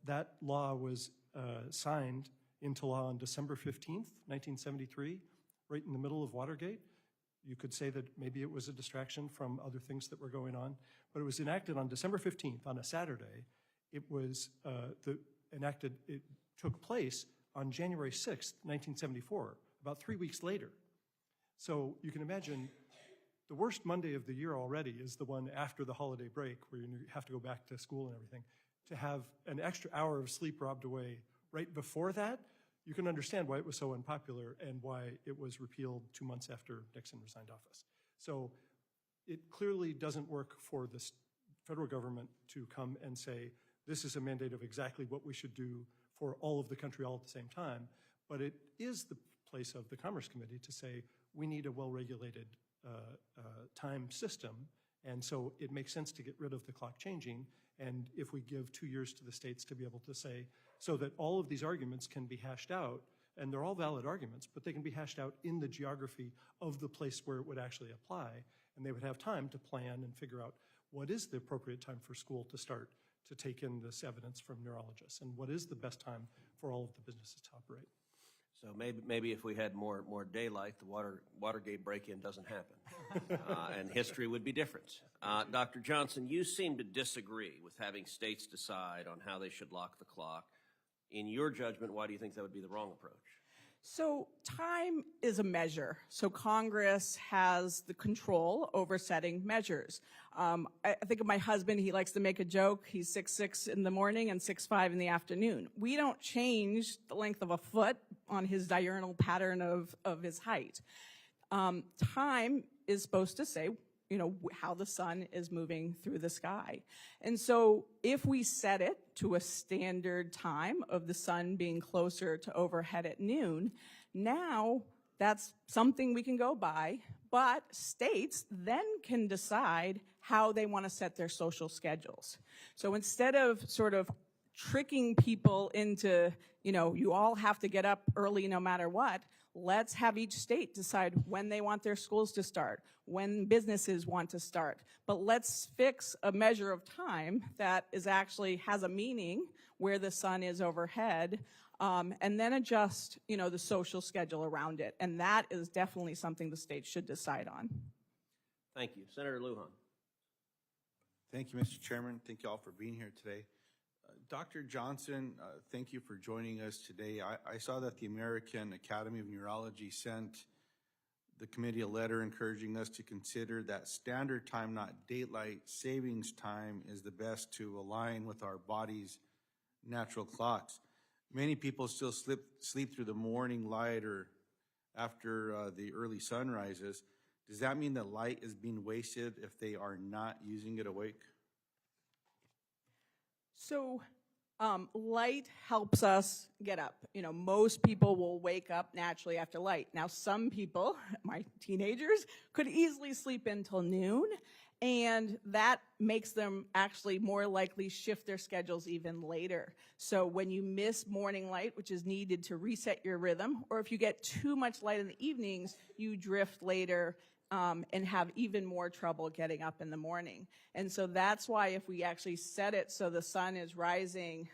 that law was signed into law on December 15th, 1973, right in the middle of Watergate. You could say that maybe it was a distraction from other things that were going on, but it was enacted on December 15th, on a Saturday. It was it took place on January 6th, 1974, about 3 weeks later. So you can imagine the worst Monday of the year already is the one after the holiday break where you have to go back to school and everything. To have an extra hour of sleep robbed away right before that, you can understand why it was so unpopular and why it was repealed 2 months after Nixon resigned office. So it clearly doesn't work for the federal government to come and say, this is a mandate of exactly what we should do for all of the country all at the same time. But it is the place of the Commerce Committee to say, we need a well-regulated time system. And so it makes sense to get rid of the clock changing. And if we give 2 years to the states to be able to say, so that all of these arguments can be hashed out, and they're all valid arguments, but they can be hashed out in the geography of the place where it would actually apply. And they would have time to plan and figure out what is the appropriate time for school to start to take in this evidence from neurologists, and what is the best time for all of the businesses to operate. So maybe if we had more daylight, the Watergate break-in doesn't happen, and history would be different. Dr. Johnson, you seem to disagree with having states decide on how they should lock the clock. In your judgment, why do you think that would be the wrong approach? So time is a measure. So Congress has the control over setting measures. I think of my husband, he likes to make a joke. He's 6'6" in the morning and 6'5" in the afternoon. We don't change the length of a foot on his diurnal pattern of his height. Time is supposed to say, how the sun is moving through the sky. And so if we set it to a standard time of the sun being closer to overhead at noon, now that's something we can go by, but states then can decide how they want to set their social schedules. So instead of sort of tricking people into, you all have to get up early no matter what, let's have each state decide when they want their schools to start, when businesses want to start. But let's fix a measure of time that has a meaning where the sun is overhead, and then adjust, the social schedule around it. And that is definitely something the states should decide on. Thank you. Senator Lujan. Thank you, Mr. Chairman. Thank you all for being here today. Dr. Johnson, thank you for joining us today. I saw that the American Academy of Neurology sent the committee a letter encouraging us to consider that standard time, not daylight savings time, is the best to align with our body's natural clocks. Many people still sleep through the morning light or after the early sun rises. Does that mean that light is being wasted if they are not using it awake? So light helps us get up. Most people will wake up naturally after light. Now, some people, my teenagers, could easily sleep until noon, and that makes them actually more likely shift their schedules even later. So when you miss morning light, which is needed to reset your rhythm, or if you get too much light in the evenings, you drift later and have even more trouble getting up in the morning. And so that's why if we actually set it so the sun is rising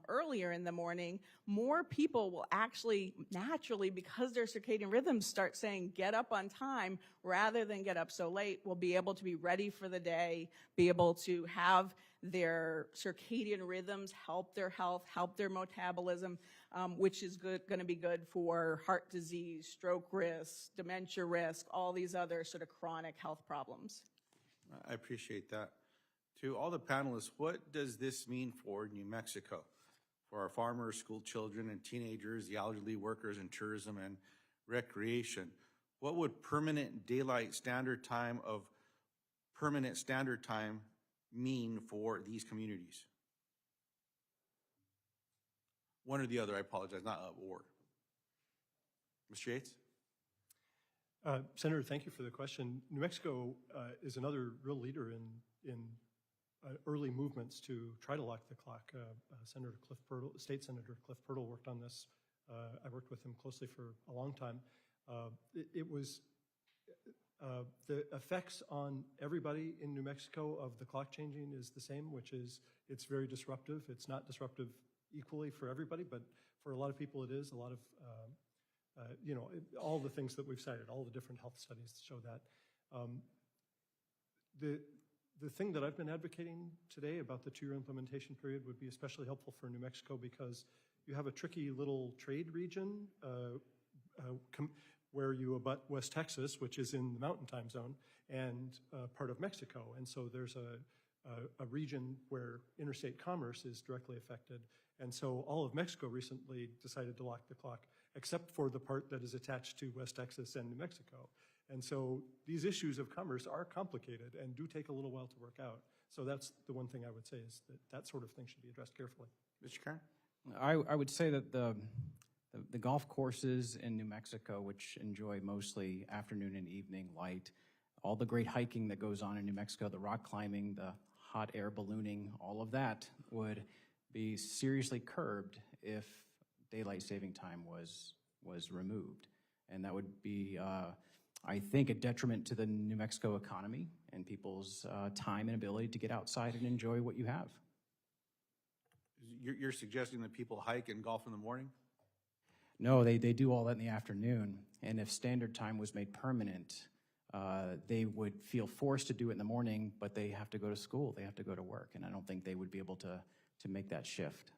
earlier in the morning, more people will actually naturally, because their circadian rhythms start saying get up on time rather than get up so late, will be able to be ready for the day, be able to have their circadian rhythms help their health, help their metabolism, which is going to be good for heart disease, stroke risk, dementia risk, all these other sort of chronic health problems. I appreciate that. To all the panelists, what does this mean for New Mexico? for our farmers, school children, and teenagers, the elderly, workers in tourism and recreation. What would permanent daylight standard time mean for these communities? One or the other, I apologize, not or. Mr. Yates? Senator, thank you for the question. New Mexico is another real leader in early movements to try to lock the clock. State Senator Cliff Pirtle worked on this. I worked with him closely for a long time. It was the effects on everybody in New Mexico of the clock changing is the same, which is it's very disruptive. It's not disruptive equally for everybody, but for a lot of people it is. A lot of all the things that we've cited, all the different health studies show that. The thing that I've been advocating today about the 2-year implementation period would be especially helpful for New Mexico because you have a tricky little trade region where you abut West Texas, which is in the mountain time zone, and part of Mexico. And so there's a region where interstate commerce is directly affected. And so all of Mexico recently decided to lock the clock, except for the part that is attached to West Texas and New Mexico. And so these issues of commerce are complicated and do take a little while to work out. So that's the one thing I would say is that that sort of thing should be addressed carefully. Mr. Kern? I would say that the golf courses in New Mexico, which enjoy mostly afternoon and evening light, all the great hiking that goes on in New Mexico, the rock climbing, the hot air ballooning, all of that would be seriously curbed if daylight saving time was removed. And that would be, I think, a detriment to the New Mexico economy and people's time and ability to get outside and enjoy what you have. You're suggesting that people hike and golf in the morning? No, they do all that in the afternoon. And if standard time was made permanent, they would feel forced to do it in the morning, but they have to go to school, they have to go to work, and I don't think they would be able to make that shift.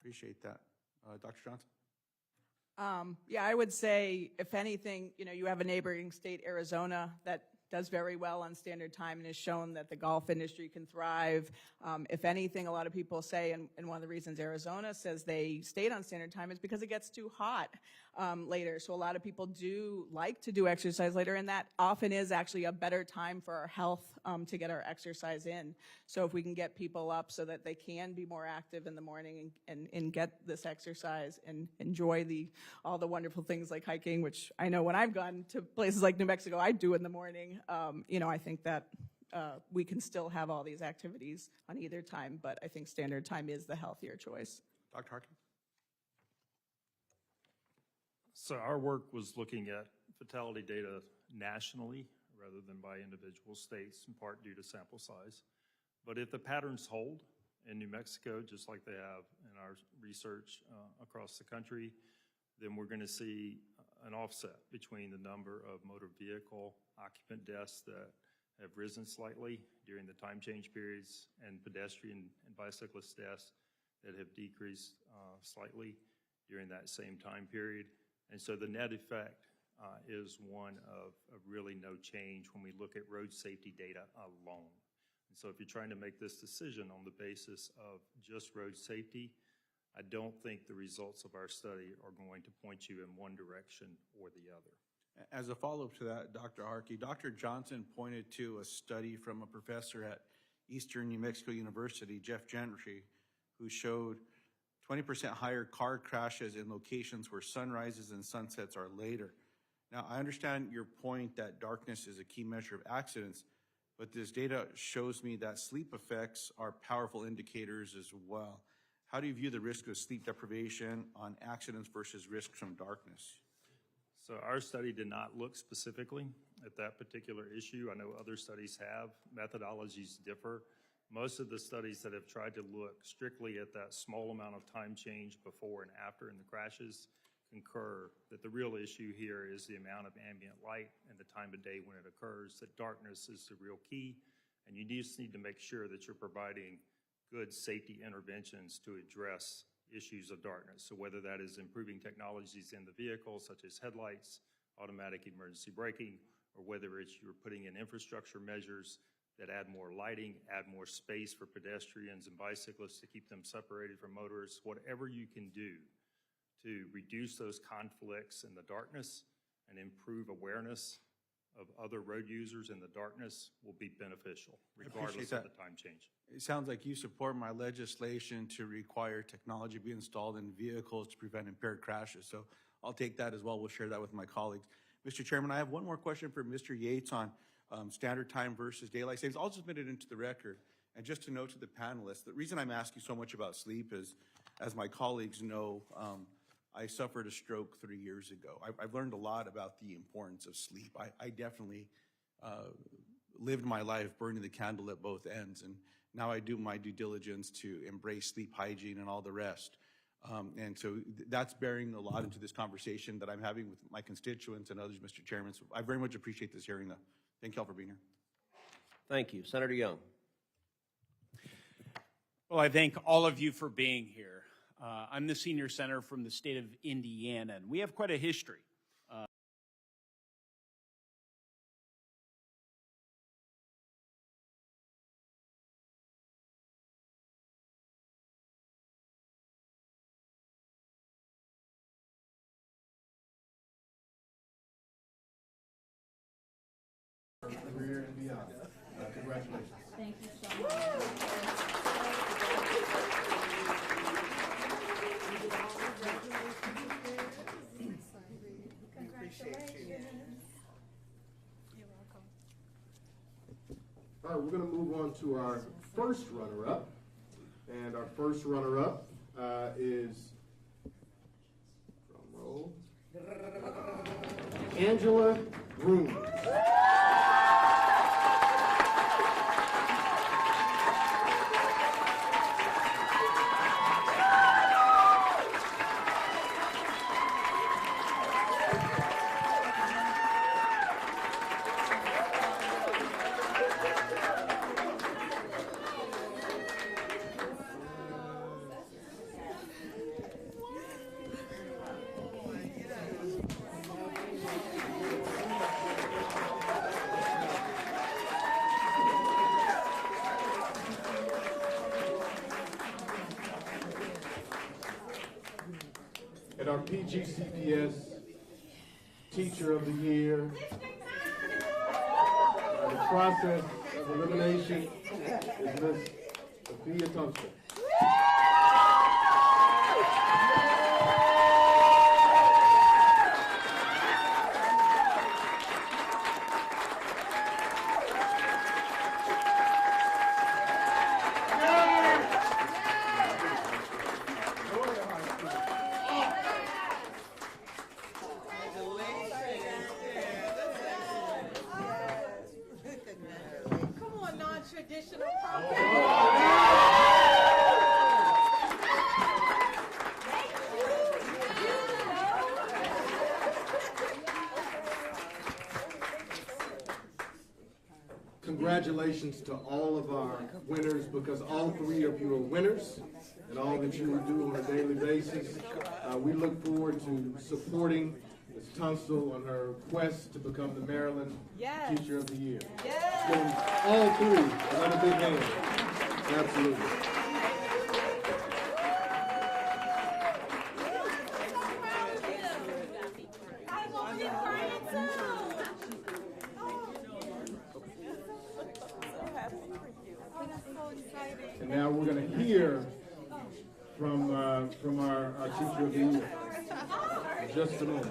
Appreciate that. Dr. Johnson? Yeah, I would say, if anything, you have a neighboring state, Arizona, that does very well on standard time and has shown that the golf industry can thrive. If anything, a lot of people say, and one of the reasons Arizona says they stayed on standard time is because it gets too hot later. So a lot of people do like to do exercise later, and that often is actually a better time for our health to get our exercise in. So if we can get people up so that they can be more active in the morning and get this exercise and enjoy all the wonderful things like hiking, which I know when I've gone to places like New Mexico, I do in the morning. I think that we can still have all these activities on either time, but I think standard time is the healthier choice. Dr. Harkin? So our work was looking at fatality data nationally rather than by individual states, in part due to sample size. But if the patterns hold in New Mexico, just like they have in our research across the country, then we're going to see an offset between the number of motor vehicle occupant deaths that have risen slightly during the time change periods and pedestrian and bicyclist deaths that have decreased slightly during that same time period. And so the net effect is one of really no change when we look at road safety data alone. And so if you're trying to make this decision on the basis of just road safety, I don't think the results of our study are going to point you in one direction or the other. As a follow-up to that, Dr. Harkey, Dr. Johnson pointed to a study from a professor at Eastern New Mexico University, Jeff Gentry, who showed 20% higher car crashes in locations where sunrises and sunsets are later. Now, I understand your point that darkness is a key measure of accidents, but this data shows me that sleep effects are powerful indicators as well. How do you view the risk of sleep deprivation on accidents versus risks from darkness? So our study did not look specifically at that particular issue. I know other studies have. Methodologies differ. Most of the studies that have tried to look strictly at that small amount of time change before and after in the crashes concur that the real issue here is the amount of ambient light and the time of day when it occurs, that darkness is the real key, and you just need to make sure that you're providing good safety interventions to address issues of darkness. So whether that is improving technologies in the vehicle, such as headlights, automatic emergency braking, or whether it's you're putting in infrastructure measures that add more lighting, add more space for pedestrians and bicyclists to keep them separated from motorists. Whatever you can do to reduce those conflicts in the darkness and improve awareness of other road users in the darkness will be beneficial, regardless of the time change. It sounds like you support my legislation to require technology be installed in vehicles to prevent impaired crashes. So I'll take that as well. We'll share that with my colleagues. Mr. Chairman, I have one more question for Mr. Yates on standard time versus daylight savings. I'll submit it into the record. And just to note to the panelists, the reason I'm asking so much about sleep is, as my colleagues know, I suffered a stroke 3 years ago. I've learned a lot about the importance of sleep. I definitely lived my life burning the candle at both ends, and now I do my due diligence to embrace sleep hygiene and all the rest. And so that's bearing a lot into this conversation that I'm having with my constituents and others, Mr. Chairman. So I very much appreciate this hearing, though. Thank you all for being here. Thank you. Senator Young. Well, I thank all of you for being here. I'm the senior senator from the state of Indiana, and we have quite a history. Career and beyond. Congratulations. Thank you so much. All right, we're going to move on to our first runner-up. And our first runner-up is, drum roll, Angela Broom. And our PGCPS Teacher of the Year. The process of elimination is Ms. Sophia Thompson. Come on, non-traditional. Congratulations to all of our winners, because all three of you are winners and all that you do on a daily basis. We look forward to supporting Ms. Tunstall on her quest to become the Maryland Teacher of the Year. Give them all three another big hand. Absolutely. And now we're going to hear from our Teacher of the Year. Just a moment.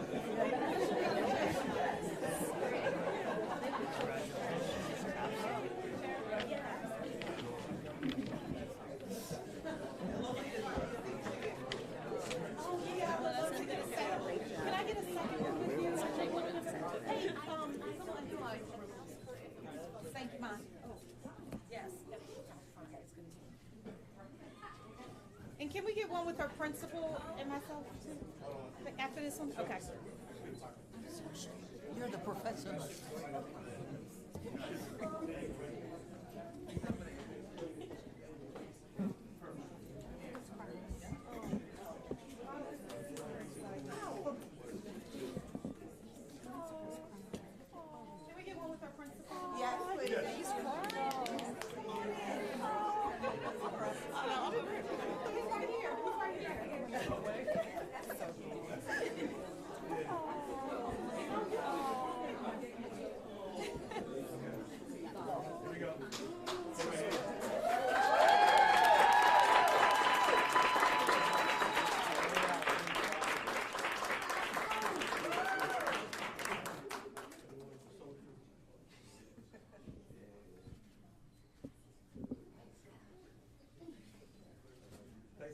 Thank you, Mom. Yes. And can we get one with our principal and myself too? After this one? Okay. You're the professor. Can we get one with our principal? Yes, please.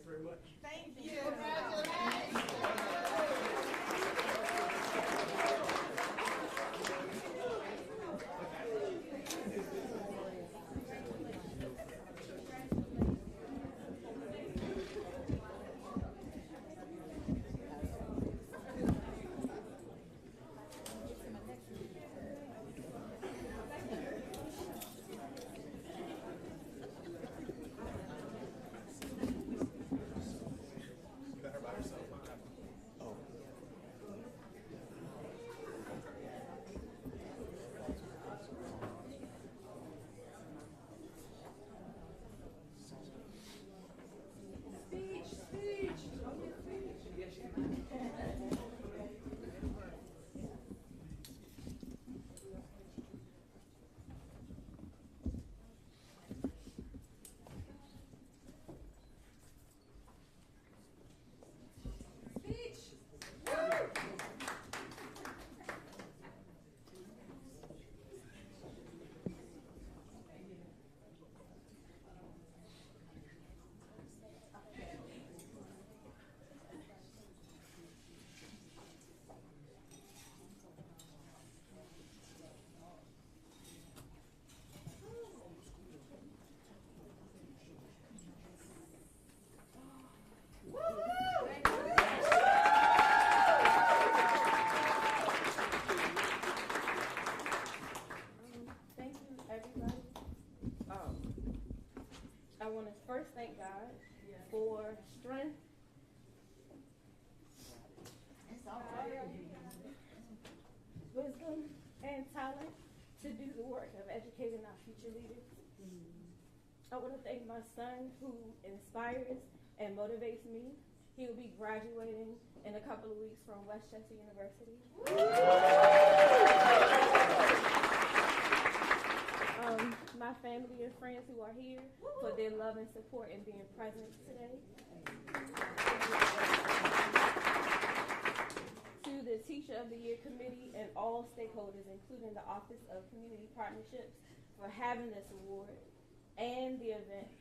very much. Thank you. Thank you, everybody. I want to first thank God for strength, wisdom, and talent to do the work of educating our future leaders. I want to thank my son who inspires and motivates me. He will be graduating in a couple of weeks from Westchester University. My family and friends who are here for their love and support and being present today. To the Teacher of the Year Committee and all stakeholders, including the Office of Community Partnerships, for having this award and the event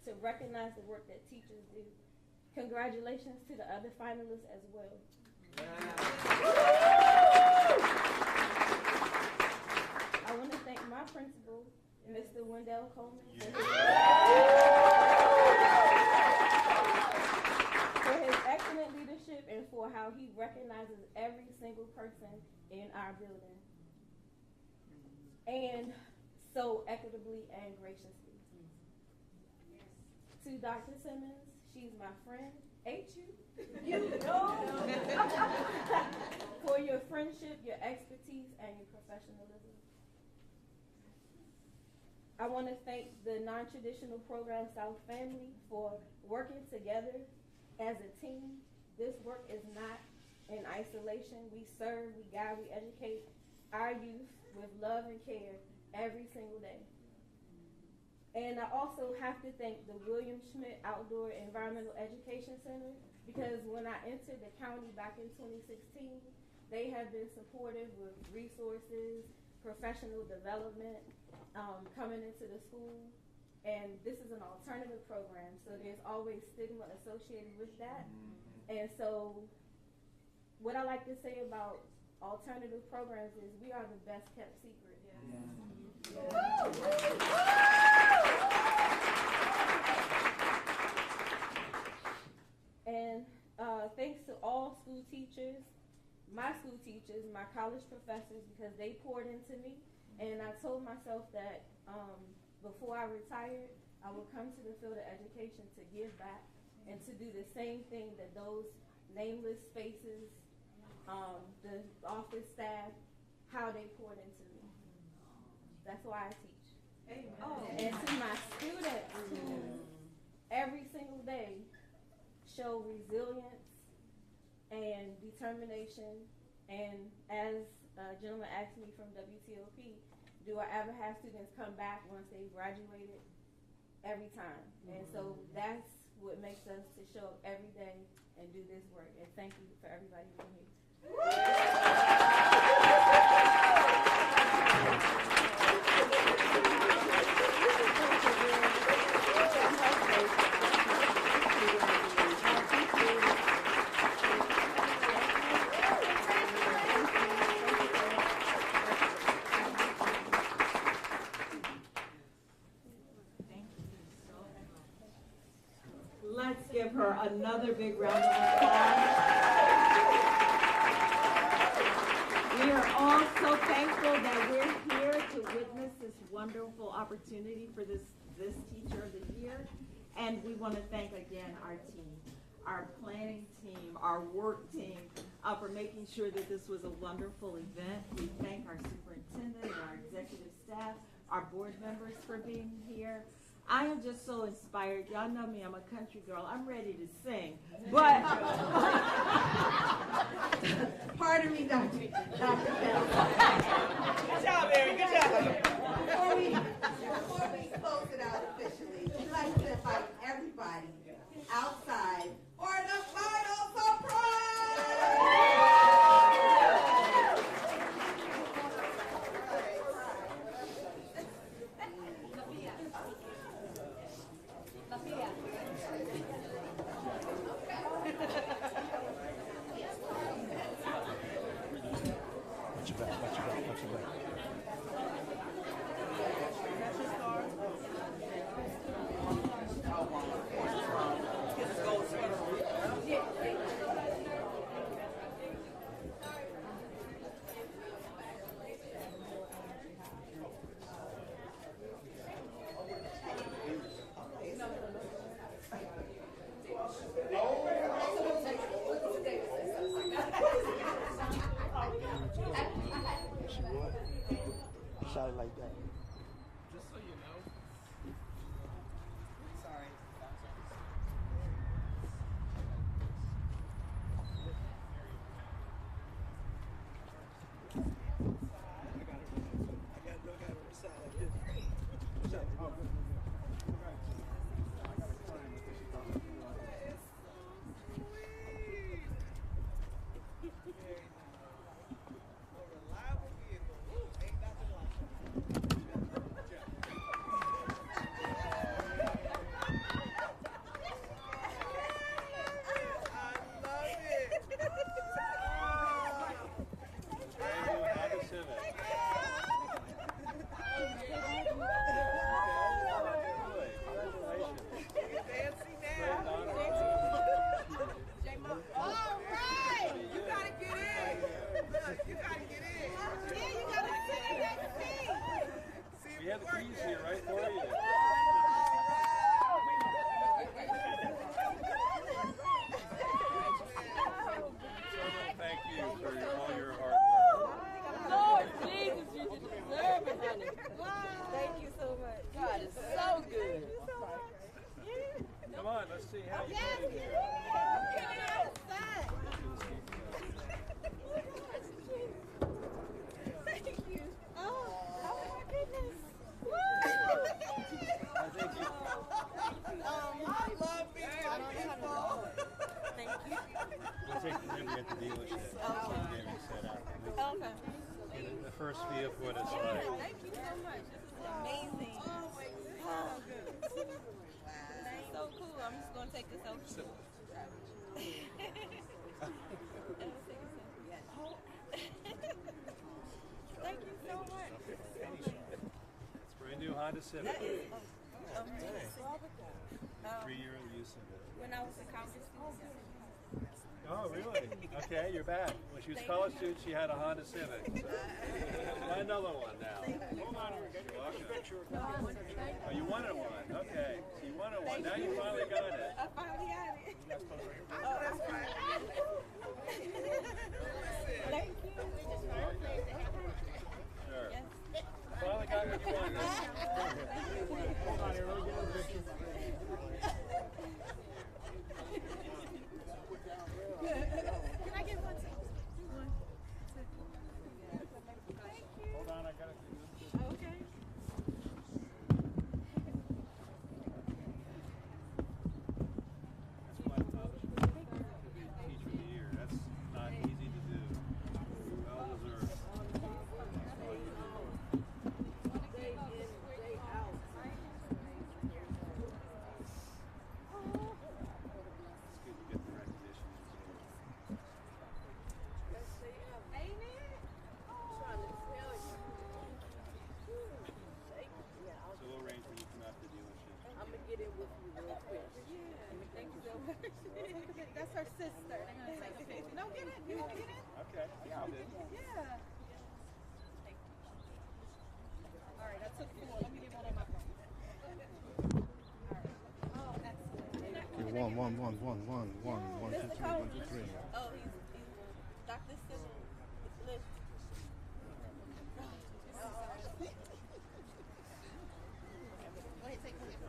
to recognize the work that teachers do. Congratulations to the other finalists as well. I want to thank my principal, Mr. Wendell Coleman, for his excellent leadership and for how he recognizes every single person in our building, and so equitably and graciously. To Dr. Simmons, she's my friend. Ain't you? You know. For your friendship, your expertise, and your professionalism. I want to thank the Non-Traditional Program South family for working together as a team. This work is not in isolation. We serve, we guide, we educate our youth with love and care every single day. And I also have to thank the William Schmidt Outdoor Environmental Education Center, because when I entered the county back in 2016, they have been supportive with resources, professional development, coming into the school. And this is an alternative program, so there's always stigma associated with that. And so what I like to say about alternative programs is we are the best kept secret. And thanks to all school teachers, my school teachers, my college professors, because they poured into me. And I told myself that before I retired, I would come to the field of education to give back and to do the same thing that those nameless spaces, the office staff, how they poured into me. That's why I teach. And to my students who every single day show resilience and determination, and as a gentleman asked me from WTOP, do I ever have students come back once they've graduated? Every time. And so that's what makes us to show up every day and do this work. And thank you for everybody being here. Let's give her another big round of applause. We are all so thankful that we're here to witness this wonderful opportunity for this Teacher of the Year. And we want to thank again our team, our planning team, our work team, for making sure that this was a wonderful event. We thank our superintendent and our executive staff, our board members for being here. I am just so inspired. Y'all know me, I'm a country girl. I'm ready to sing. But pardon me, Dr. Bell. Good job, Mary. Good job. Before we close it out officially, we'd like to invite everybody outside for the final surprise! Shot it like that. Just so you know. Sorry. First view of what it's like. Thank you so much. This is amazing. Oh my God. This is so cool. I'm just going to take this over. Thank you so much. It's brand new Honda Civic. That is amazing. 3-year use of it. When I was a college student. Oh, really? Okay, you're back. When she was a college student, she had a Honda Civic. So. Buy another one now. Hold on, you're welcome. Oh, you wanted one. Okay, so you wanted one. Now you finally got it. I finally got it. Oh, that's right. Thank you. Sure. Yes. Finally got what you wanted. Hold on, we'll get a picture. Can I get one too? Hold on, I gotta do this. Okay. That's her sister. They're gonna take a picture. No, get in. You want to get in? Okay, yeah, I'll do. Yeah. Thank you. All right, I took 4. Let me get one on my phone. All right. Oh, excellent. One, 1, 2, 1, 2, 3. Oh, he's Dr. Simmons. Lift.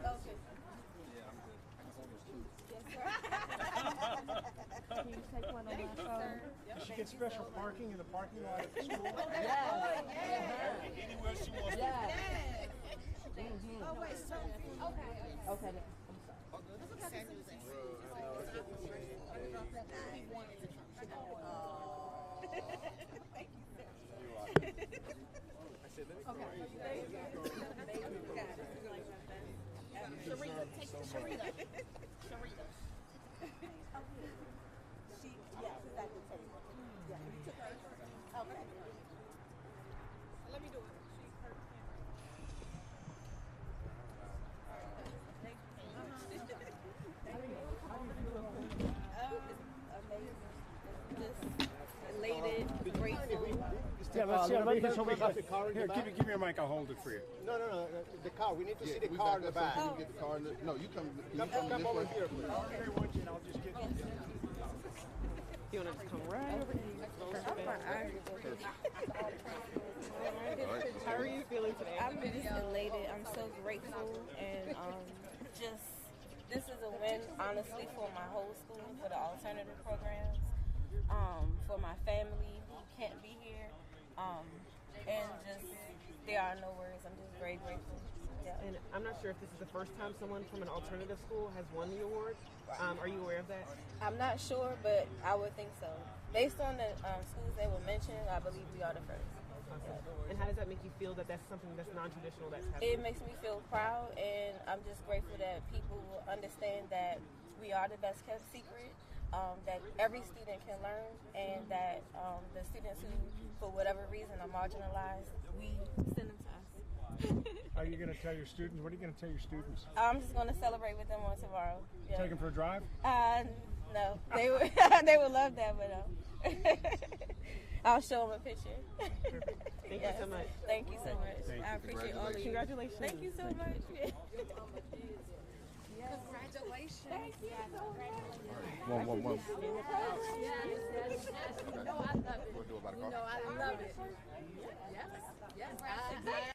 Okay. Can you take one on my phone? Does she get special parking in the parking lot at the school? Anywhere she wants to. Oh, wait, so, okay. Okay. Sharita, take Sharita. Sharita. Yes, it's at the table. Yeah, you took her. Okay. Let me do it. Elated, grateful. Yeah, let's see. Here, give me your mic. I'll hold it for you. No, the car. We need to see the car in the back. You get the car in the, no, you come over here, please. Okay, watch it. I'll just get You want to come right over How are you feeling today? I'm just elated. I'm so grateful, and just this is a win, honestly, for my whole school, for the alternative programs, for my family who can't be here, and just there are no words. I'm just very grateful. Yeah. And I'm not sure if this is the first time someone from an alternative school has won the award. Are you aware of that? I'm not sure, but I would think so. Based on the schools they were mentioned, I believe we are the first. And how does that make you feel that that's something that's non-traditional that's happening? It makes me feel proud, and I'm just grateful that people will understand that we are the best kept secret, that every student can learn, and that the students who, for whatever reason, are marginalized, we send them to us. Are you going to tell your students? What are you going to tell your students? I'm just going to celebrate with them on tomorrow. Yeah. Take them for a drive? No, they would they would love that, but I'll show them a picture. Thank you so much. Thank you so much. I appreciate all of you. Congratulations. Thank you so much. Congratulations. Thank you so much. One. Yes. You know I love it. You know I love it. Yes.